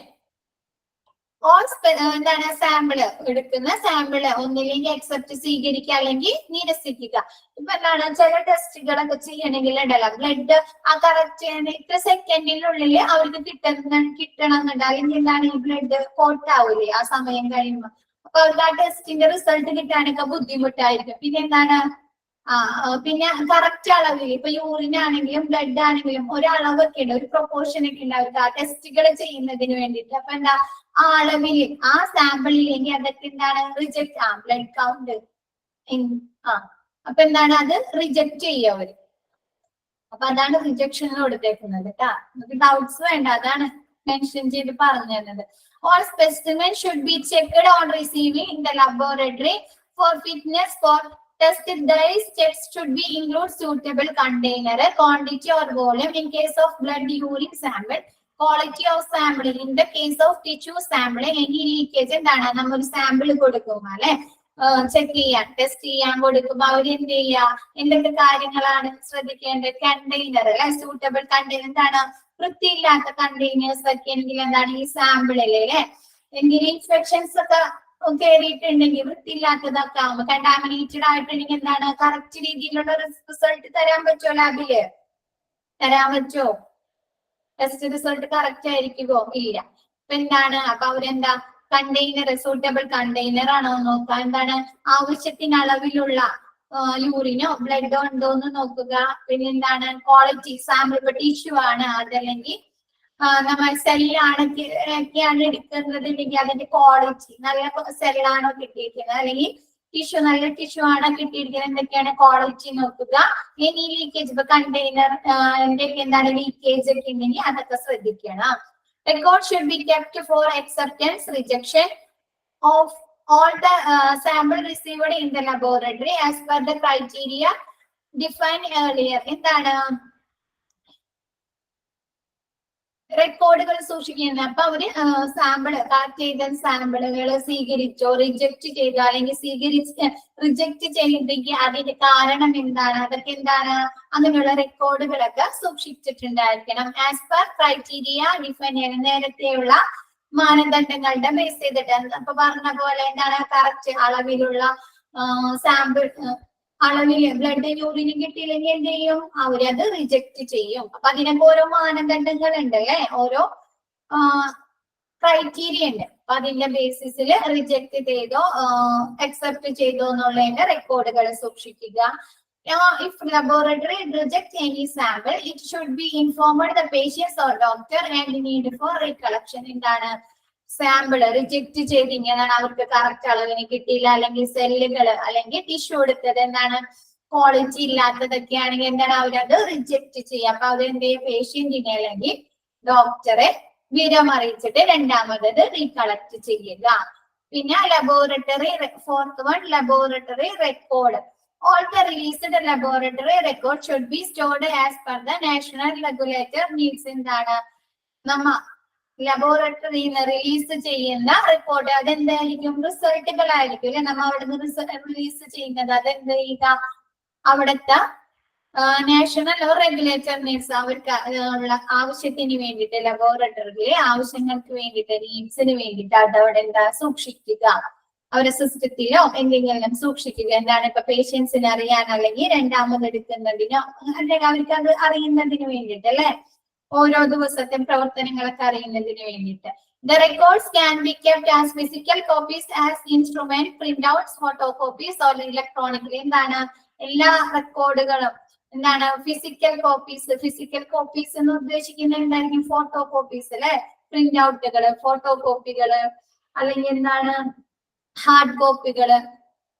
എന്താണ് സാമ്പിള് എടുക്കുന്ന സാമ്പിള് ഒന്നില്ലെങ്കിൽ അക്സെപ്റ്റ് സ്വീകരിക്കുക അല്ലെങ്കിൽ നിരസിക്കുക. ഇപ്പൊ എന്താണ് ചില ടെസ്റ്റുകളൊക്കെ ചെയ്യണമെങ്കിൽ ഉണ്ടല്ലോ ബ്ലഡ് ആ കറക്റ്റ് ഇത്ര സെക്കൻഡിനുള്ളിൽ അവർക്ക് കിട്ടണം എന്നുണ്ട്, അല്ലെങ്കിൽ എന്താണ് ഈ ബ്ലഡ് കോട്ടാവൂലേ ആ സമയം കഴിയുമ്പോൾ. അപ്പൊ അവർക്ക് ആ ടെസ്റ്റിന്റെ റിസൾട്ട് കിട്ടാനൊക്കെ ബുദ്ധിമുട്ടായിരിക്കും. പിന്നെ എന്താണ് പിന്നെ കറക്റ്റ് അളവിൽ ഇപ്പൊ യൂറിൻ ആണെങ്കിലും ബ്ലഡ് ആണെങ്കിലും ഒരളവൊക്കെ ഉണ്ട്, ഒരു പ്രൊപ്പോർഷൻ ഒക്കെ ഉണ്ട് അവർക്ക് ആ ടെസ്റ്റുകൾ ചെയ്യുന്നതിന് വേണ്ടിയിട്ട്. അപ്പൊ എന്താ ആ അളവിൽ ആ സാമ്പിളില്ലെങ്കിൽ അതൊക്കെ എന്താണ് റിജക്ട്, ബ്ലഡ് കൗണ്ട് അപ്പൊ എന്താണ് അത് റിജക്ട് ചെയ്യുക അവര്. അപ്പൊ അതാണ് റിജക്ഷൻ കൊടുത്തേക്കുന്നത് കേട്ടാ. നമുക്ക് ഡൗട്ട്സ് വേണ്ട, അതാണ് മെൻഷൻ ചെയ്ത് പറഞ്ഞു തന്നത്. All specimens should be checked on receiving in the laboratory for fitness for test. These tests should be include suitable container, quantity or volume in case of blood urine sample, quality of sample in the case of tissue sample, any leakage. എന്താണ് നമ്മൾ sample കൊടുക്കുമ്പോ അല്ലെ check ചെയ്യാൻ test ചെയ്യാൻ കൊടുക്കുമ്പോ അവർ എന്ത് ചെയ്യാ, എന്തൊക്കെ കാര്യങ്ങളാണ് ശ്രദ്ധിക്കേണ്ടത്, കണ്ടെയ്നർ അല്ലെ, സൂട്ടബിൾ കണ്ടെയ്നർ, എന്താണ് വൃത്തിയില്ലാത്ത കണ്ടെയ്നേഴ്സ് ഒക്കെ എങ്കിൽ എന്താണ് ഈ സാമ്പിളില് അല്ലെ എന്തെങ്കിലും ഇൻഫെക്ഷൻസ് ഒക്കെ കയറിയിട്ടുണ്ടെങ്കിൽ വൃത്തിയില്ലാത്തതൊക്കെ ആവുമ്പോ കണ്ടാമിനേറ്റഡ് ആയിട്ടുണ്ടെങ്കിൽ എന്താണ് കറക്റ്റ് രീതിയിലുള്ള റിസൾട്ട് തരാൻ പറ്റുമോ, ലാബില് തരാൻ പറ്റുമോ? ടെസ്റ്റ് റിസൾട്ട് കറക്റ്റ് ആയിരിക്കുമോ? ഇല്ല. അപ്പൊ എന്താണ് അപ്പൊ അവരെന്താ കണ്ടെയ്നർ സൂട്ടബിൾ കണ്ടെയ്നർ ആണോ നോക്കുക, എന്താണ് ആവശ്യത്തിന് അളവിലുള്ള യൂറിനോ ബ്ലഡോ ഉണ്ടോ എന്ന് നോക്കുക. പിന്നെ എന്താണ് ക്വാളിറ്റി, സാമ്പിൾ ഇപ്പൊ ടിഷ്യൂ ആണ് അതല്ലെങ്കിൽ നമ്മൾ സെല്ലാണ് എടുക്കുന്നതുണ്ടെങ്കിൽ അതിന്റെ ക്വാളിറ്റി, നല്ല സെല്ലാണോ കിട്ടിയിരിക്കുന്നത്, അല്ലെങ്കിൽ ടിഷ്യൂ നല്ല ടിഷ്യൂ ആണോ കിട്ടിയിരിക്കുന്നത്, എന്തൊക്കെയാണ് ക്വാളിറ്റി നോക്കുക. ഇനി ലീക്കേജ് ഇപ്പൊ കണ്ടെയ്നർ എന്താണ് ലീക്കേജ് ഒക്കെ ഉണ്ടെങ്കിൽ അതൊക്കെ ശ്രദ്ധിക്കണം. Record should be kept for acceptance, rejection of all the sample received in the laboratory as per the criteria defined earlier. എന്താണ് റെക്കോർഡുകൾ സൂക്ഷിക്കുന്നത്. അപ്പൊ അവര് സാമ്പിള് കളക്ട് ചെയ്ത സാമ്പിളുകൾ സ്വീകരിച്ചോ റിജക്ട് ചെയ്തോ അല്ലെങ്കിൽ റിജക്ട് ചെയ്തെങ്കിൽ അതിന്റെ കാരണം എന്താണ്, അതൊക്കെ എന്താണ് അങ്ങനെയുള്ള റെക്കോർഡുകളൊക്കെ സൂക്ഷിച്ചിട്ടുണ്ടായിരിക്കണം. ആസ് പെർ ക്രൈറ്റീരിയ ഡിഫൈൻ ചെയ്യുന്ന നേരത്തെയുള്ള മാനദണ്ഡങ്ങളുടെ ബേസ് ചെയ്തിട്ട്. അപ്പൊ പറഞ്ഞ പോലെ എന്താണ് കറക്റ്റ് അളവിലുള്ള സാമ്പിൾ അളവില് ബ്ലഡ് യൂറിന് കിട്ടിയില്ലെങ്കിൽ എന്ത് ചെയ്യും, അവരത് റിജക്ട് ചെയ്യും. അപ്പൊ അതിനൊക്കെ ഓരോ മാനദണ്ഡങ്ങൾ ഉണ്ട് അല്ലെ, ഓരോ ക്രൈറ്റീരിയ ഉണ്ട്. അപ്പൊ അതിന്റെ ബേസിസിൽ റിജക്ട് ചെയ്തോ അക്സെപ്റ്റ് ചെയ്തോ എന്നുള്ളതിന്റെ റെക്കോർഡുകൾ സൂക്ഷിക്കുക. If laboratory rejects any sample, it should be informed the patient or doctor and need for recollection. എന്താണ് സാമ്പിൾ റിജക്ട് ചെയ്തിങ്ങനെ അവർക്ക് കറക്റ്റ് അളവിന് കിട്ടിയില്ല, അല്ലെങ്കിൽ സെല്ലുകൾ അല്ലെങ്കിൽ ടിഷ്യൂ എടുത്തത് എന്താണ് ക്വാളിറ്റി ഇല്ലാത്തതൊക്കെ ആണെങ്കിൽ എന്താണ് അവരത് റിജക്ട് ചെയ്യുക. അപ്പൊ അതെന്ത് പേഷ്യന്റിനെ അല്ലെങ്കിൽ ഡോക്ടറെ വിവരമറിയിച്ചിട്ട് രണ്ടാമത് റീകളക്ട് ചെയ്യുക. പിന്നെ laboratory, fourth one laboratory record. All the released laboratory records should be stored as per the national regulator needs. എന്താണ് നമ്മ ലബോറട്ടറിന്ന് റിലീസ് ചെയ്യുന്ന റിപ്പോർട്ട് അതെന്തായിരിക്കും റിസൾട്ടുകളായിരിക്കും അല്ലെ. നമ്മ അവിടുന്ന് റിലീസ് ചെയ്യുന്നത് അതെന്ത് ചെയ്യുക അവിടുത്തെ നാഷണൽ റെഗുലേറ്റർ നീഡ്സ് അവർക്ക് ഉള്ള ആവശ്യത്തിന് വേണ്ടിയിട്ട് ലബോറട്ടറിയിലെ ആവശ്യങ്ങൾക്ക് വേണ്ടിയിട്ട് നീഡ്സിന് വേണ്ടിയിട്ട് അതവിടെ എന്താ സൂക്ഷിക്കുക, അവരുടെ സിസ്റ്റത്തിലോ എന്തെങ്കിലും സൂക്ഷിക്കുക. എന്താണ് ഇപ്പൊ പേഷ്യൻസിന് അറിയാൻ അല്ലെങ്കിൽ രണ്ടാമത് എടുക്കുന്നതിനോ അല്ലെങ്കിൽ അവർക്ക് അത് അറിയുന്നതിന് വേണ്ടിയിട്ട് അല്ലെ, ഓരോ ദിവസത്തെ പ്രവർത്തനങ്ങളൊക്കെ അറിയുന്നതിന് വേണ്ടിയിട്ട്. The records can be kept as physical copies, as instrument printouts, photocopies or electronically. എന്താണ് എല്ലാ റെക്കോർഡുകളും എന്താണ് ഫിസിക്കൽ കോപ്പീസ്. ഫിസിക്കൽ കോപ്പീസ് എന്ന് ഉദ്ദേശിക്കുന്നത് എന്തായിരിക്കും ഫോട്ടോ കോപ്പീസ് അല്ലെ, പ്രിന്റ് ഔട്ടുകള്, ഫോട്ടോ കോപ്പികള്, അല്ലെങ്കിൽ എന്താണ് ഹാർഡ് കോപ്പികള്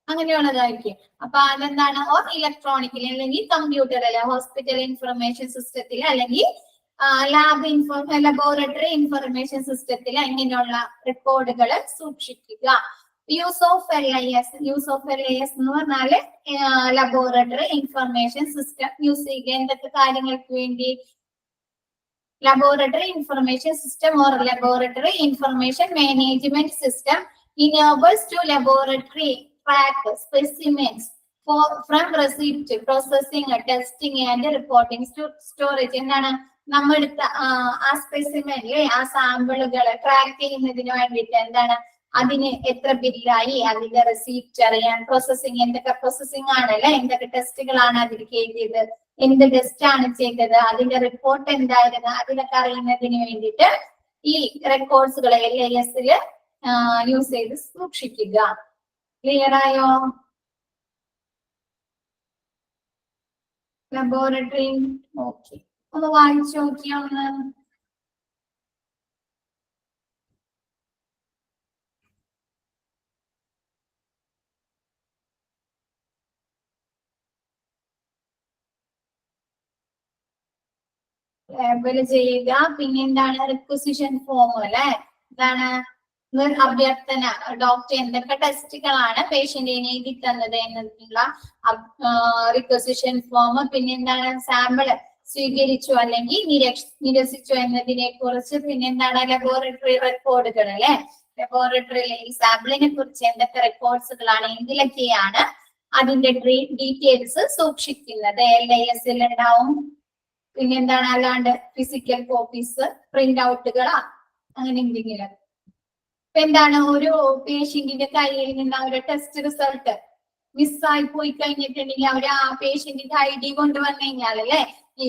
അങ്ങനെയുള്ളതായിരിക്കും. അപ്പൊ അതെന്താണ് ഓർ ഇലക്ട്രോണിക്കലി അല്ലെങ്കിൽ കമ്പ്യൂട്ടർ അല്ലെ ഹോസ്പിറ്റൽ ഇൻഫർമേഷൻ സിസ്റ്റത്തിൽ അല്ലെങ്കിൽ ലബോറട്ടറി ഇൻഫർമേഷൻ സിസ്റ്റത്തിൽ ഇങ്ങനെയുള്ള റെക്കോർഡുകൾ സൂക്ഷിക്കുക. Use of LIS. Use of LIS എന്ന് പറഞ്ഞാല് ലബോറട്ടറി ഇൻഫർമേഷൻ സിസ്റ്റം യൂസ് ചെയ്യുക. എന്തൊക്കെ കാര്യങ്ങൾക്ക് വേണ്ടി? Laboratory information system or laboratory information management system enables to laboratory track specimens from receipt, processing, testing and reporting to storage. എന്താണ് നമ്മളെടുത്ത ആ സ്പെസിമെനിലെ ആ സാമ്പിളുകള് track ചെയ്യുന്നതിന് വേണ്ടിയിട്ട് എന്താണ് അതിന് എത്ര ബില്ലായി, അതിന്റെ റെസീപ്റ്റ് അറിയാൻ, പ്രോസസ്സിംഗ് എന്തൊക്കെ പ്രോസസ്സിംഗ് ആണല്ലേ, എന്തൊക്കെ ടെസ്റ്റുകളാണ് അതിൽ ചെയ്തത്, എന്ത് ടെസ്റ്റ് ആണ് ചെയ്തത്, അതിന്റെ റിപ്പോർട്ട് എന്തായിരുന്നു, അതിനൊക്കെ അറിയുന്നതിന് വേണ്ടിയിട്ട് ഈ റെക്കോർഡ്സുകൾ LIS-ല് യൂസ് ചെയ്ത് സൂക്ഷിക്കുക. ക്ലിയർ ആയോ? ലബോറട്ടറി ഓക്കെ, ഒന്ന് വായിച്ചു നോക്കിയോ ഒന്ന്. ലേബൽ ചെയ്യുക. പിന്നെ എന്താണ് റിക്വസിഷൻ ഫോം അല്ലെ, എന്താണ് അഭ്യർത്ഥന, ഡോക്ടർ എന്തൊക്കെ ടെസ്റ്റുകളാണ് പേഷ്യന്റിന് എഴുതി തന്നത് എന്നുള്ള റിക്വസിഷൻ ഫോം. പിന്നെ എന്താണ് സാമ്പിള് സ്വീകരിച്ചു അല്ലെങ്കിൽ നിരസിച്ചു എന്നതിനെ കുറിച്ച്. പിന്നെ എന്താണ് ലബോറട്ടറി റെക്കോർഡുകൾ അല്ലെ, ലബോറട്ടറിയിലെ ഈ സാമ്പിളിനെ കുറിച്ച് എന്തൊക്കെ റെക്കോർഡ്സുകളാണ്, എന്തിലൊക്കെയാണ് അതിന്റെ ഡീറ്റെയിൽസ് സൂക്ഷിക്കുന്നത്. LIS-ൽ ഉണ്ടാവും. പിന്നെ എന്താണ് അല്ലാണ്ട് ഫിസിക്കൽ കോപ്പീസ്, പ്രിന്റ് ഔട്ടുകളാ അങ്ങനെ എന്തെങ്കിലും. എന്താണ് ഒരു പേഷ്യന്റിന്റെ കയ്യിൽ നിന്ന് അവരുടെ ടെസ്റ്റ് റിസൾട്ട് മിസ്സായി പോയി കഴിഞ്ഞിട്ടുണ്ടെങ്കിൽ അവർ ആ പേഷ്യന്റിന്റെ ID കൊണ്ടുവന്നു കഴിഞ്ഞാൽ അല്ലെ ഈ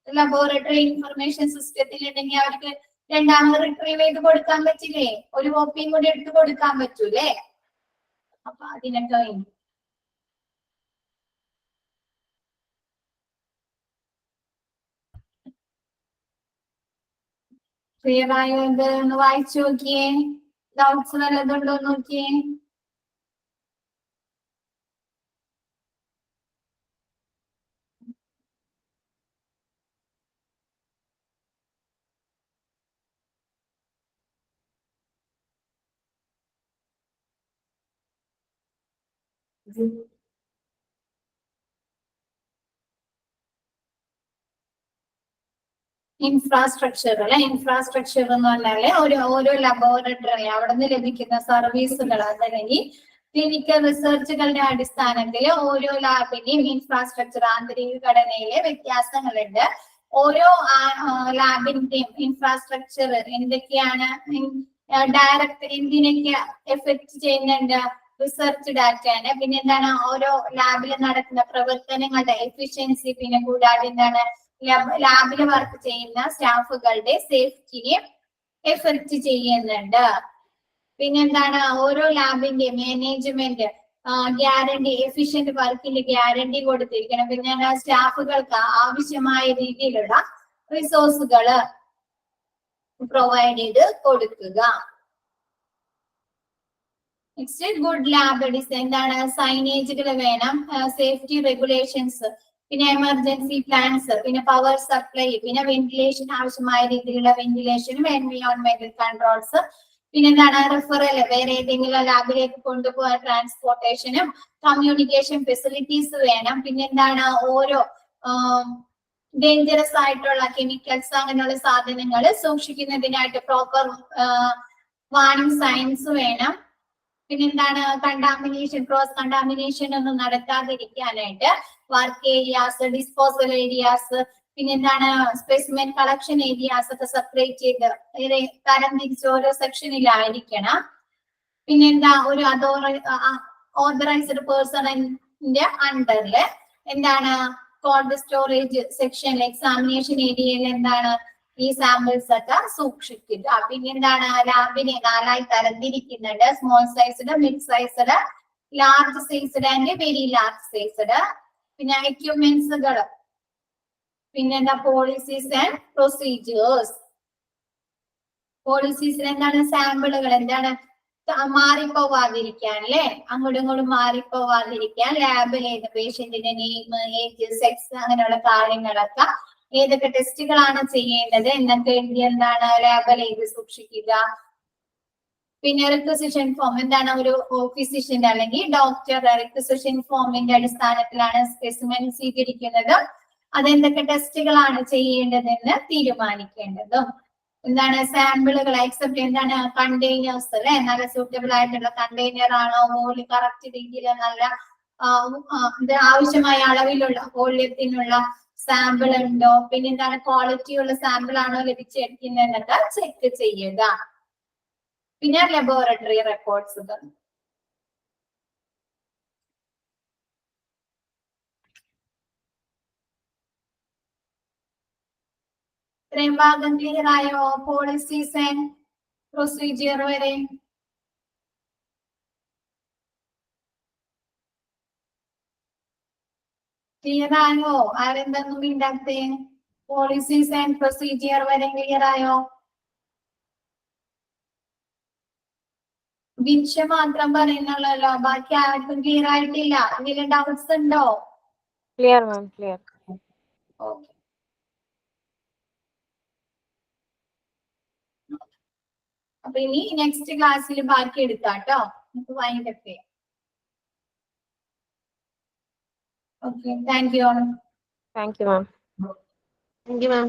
ലബോറട്ടറി ഇൻഫർമേഷൻ സിസ്റ്റത്തിൽ ഉണ്ടെങ്കിൽ അവർക്ക് രണ്ടാമത് റിട്രീവ് ചെയ്ത് കൊടുക്കാൻ പറ്റില്ലേ, ഒരു കോപ്പിയും കൂടി എടുത്ത് കൊടുക്കാൻ പറ്റൂലേ. അപ്പൊ അതിനൊക്കെ വേണ്ടി ക്ലിയർ ആയോ? ഇത് ഒന്ന് വായിച്ചു നോക്കിയേ, ഡൗട്ട്സ് വല്ലതുണ്ടോ നോക്കിയേ. ഇൻഫ്രാസ്ട്രക്ചർ അല്ലെ, ഇൻഫ്രാസ്ട്രക്ചർ എന്ന് പറഞ്ഞാല് ഓരോ ലബോറട്ടറി അവിടെ നിന്ന് ലഭിക്കുന്ന സർവീസുകൾ അതല്ലെങ്കിൽ ക്ലിനിക്കൽ റിസർച്ചുകളുടെ അടിസ്ഥാനത്തിൽ ഓരോ ലാബിന്റെയും ഇൻഫ്രാസ്ട്രക്ചർ ആന്തരിക ഘടനയിലെ വ്യത്യാസങ്ങളുണ്ട്. ഓരോ ലാബിന്റെയും ഇൻഫ്രാസ്ട്രക്ചർ എന്തൊക്കെയാണ്, ഡയറക്റ്റ് എന്തിനൊക്കെ എഫക്ട് ചെയ്യുന്നുണ്ട്, റിസർച്ച് ഡാറ്റയാണ്. പിന്നെ എന്താണ് ഓരോ ലാബിൽ നടക്കുന്ന പ്രവർത്തനങ്ങളുടെ എഫിഷ്യൻസി, പിന്നെ കൂടാതെ എന്താണ് ലാബിൽ വർക്ക് ചെയ്യുന്ന സ്റ്റാഫുകളുടെ സേഫ്റ്റിയെ എഫക്ട് ചെയ്യുന്നുണ്ട്. പിന്നെന്താണ് ഓരോ ലാബിന്റെ മാനേജ്മെന്റ് ഗ്യാരണ്ടി, എഫിഷ്യന്റ് വർക്കിന്റെ ഗ്യാരണ്ടി കൊടുത്തിരിക്കണം. പിന്നെ സ്റ്റാഫുകൾക്ക് ആവശ്യമായ രീതിയിലുള്ള റിസോഴ്സുകൾ പ്രൊവൈഡ് ചെയ്ത് കൊടുക്കുക. Next good lab design. എന്താണ്? സൈനേജുകൾ വേണം, സേഫ്റ്റി റെഗുലേഷൻസ്, പിന്നെ എമർജൻസി പ്ലാൻസ്, പിന്നെ പവർ സപ്ലൈ, പിന്നെ വെന്റിലേഷൻ, ആവശ്യമായ രീതിയിലുള്ള വെന്റിലേഷനും എൻവയോൺമെന്റൽ കൺട്രോൾസ്, പിന്നെ എന്താണ്? റെഫറൽ, വേറെ ഏതെങ്കിലും ലാബിലേക്ക് കൊണ്ടുപോകാൻ ട്രാൻസ്പോർട്ടേഷനും കമ്മ്യൂണിക്കേഷൻ ഫെസിലിറ്റീസ് വേണം. പിന്നെ എന്താണ്? ഓരോ ഡേഞ്ചറസ് ആയിട്ടുള്ള കെമിക്കൽസ് അങ്ങനെയുള്ള സാധനങ്ങൾ സൂക്ഷിക്കുന്നതിനായിട്ട് പ്രോപ്പർ വാർണിംഗ് സൈൻസ് വേണം. പിന്നെന്താണ്? കണ്ടാമിനേഷൻ, ക്രോസ് കണ്ടാമിനേഷൻ ഒന്നും നടക്കാതിരിക്കാനായിട്ട് വർക്ക് ഏരിയാസ്, ഡിസ്പോസൽ ഏരിയാസ്, പിന്നെന്താണ്? സ്പെസിമെൻ കളക്ഷൻ ഏരിയാസ് ഒക്കെ സെപ്പറേറ്റ് ചെയ്ത് തരം തിരിച്ച് ഓരോ സെക്ഷനിലായിരിക്കണം. പിന്നെന്താ? ഒരു ഓതറൈസ്ഡ് പേഴ്സണിന്റെ അണ്ടറില് എന്താണ്? കോൾഡ് സ്റ്റോറേജ് സെക്ഷനിൽ, എക്സാമിനേഷൻ ഏരിയയിൽ എന്താണ്? ഈ സാമ്പിൾസ് ഒക്കെ സൂക്ഷിക്കുക. പിന്നെന്താണ്? ലാബിനെ 4 ആയി തരംതിരിക്കുന്നുണ്ട്. Small sized, mid sized, large sized and very large sized. പിന്നെ എക്യുപ്മെന്റ്സുകൾ, പിന്നെന്താ? Policies and procedures. പോളിസീസിൽ എന്താണ്? സാമ്പിളുകൾ എന്താണ്? മാറിപ്പോവാതിരിക്കാൻ, അല്ലെ? അങ്ങോട്ടും ഇങ്ങോട്ടും മാറിപ്പോവാതിരിക്കാൻ ലാബിൽ ഏത് പേഷ്യന്റിന്റെ നെയിം, ഏജ്, സെക്സ് അങ്ങനെയുള്ള കാര്യങ്ങളൊക്കെ, ഏതൊക്കെ ടെസ്റ്റുകളാണ് ചെയ്യേണ്ടത് എന്നൊക്കെ എഴുതി എന്താണ്? ലാബിൽ എഴുതി സൂക്ഷിക്കുക. പിന്നെ റിക്വസിഷൻ ഫോം. എന്താണ്? ഒരു ഫിസിഷ്യന്റെ അല്ലെങ്കിൽ ഡോക്ടർ റിക്വസിഷൻ ഫോമിന്റെ അടിസ്ഥാനത്തിലാണ് സ്പെസിമെൻ സ്വീകരിക്കുന്നത്. അതെന്തൊക്കെ ടെസ്റ്റുകളാണ് ചെയ്യേണ്ടതെന്ന് തീരുമാനിക്കേണ്ടതും. എന്താണ്? സാമ്പിളുകൾ അക്സെപ്റ്റ്, എന്താണ്? കണ്ടെയ്നേഴ്സ്, അല്ലെ? നല്ല സൂട്ടബിൾ ആയിട്ടുള്ള കണ്ടെയ്നർ ആണോ, വോളി കറക്റ്റ് രീതിയിൽ നല്ല ആവശ്യമായ അളവിലുള്ള വോള്യത്തിനുള്ള സാമ്പിൾ ഉണ്ടോ, പിന്നെ എന്താണ്? ക്വാളിറ്റി ഉള്ള സാമ്പിൾ ആണോ ലഭിച്ചെടുക്കുന്നതെന്നൊക്കെ ചെക്ക് ചെയ്യുക. പിന്നെ ലബോറട്ടറി റെക്കോർഡ്സുകൾ. ഇത്രയും ഭാഗം ക്ലിയർ ആയോ? പോളിസീസ് ആൻഡ് പ്രൊസീജിയർ വരെ ക്ലിയർ ആയോ? ആരെന്തൊന്നും ഇണ്ടാക്കേ? പോളിസീസ് ആൻഡ് പ്രൊസീജിയർ വരെ ക്ലിയർ ആയോ? വിൻഷ മാത്രം പറയുന്നുള്ളല്ലോ, ബാക്കി ആർക്കും ക്ലിയർ ആയിട്ടില്ല. എന്തെങ്കിലും ഡൗട്ട്സ് ഉണ്ടോ? ക്ലിയർ മാം, ക്ലിയർ. ഓക്കെ. അപ്പൊ ഇനി നെക്സ്റ്റ് ക്ലാസ്സിൽ ബാക്കി എടുക്കാട്ടോ. നമുക്ക് വൈൻഡപ്പ് ചെയ്യാം. Okay, thank you. Thank you ma'am. Thank you, ma'am.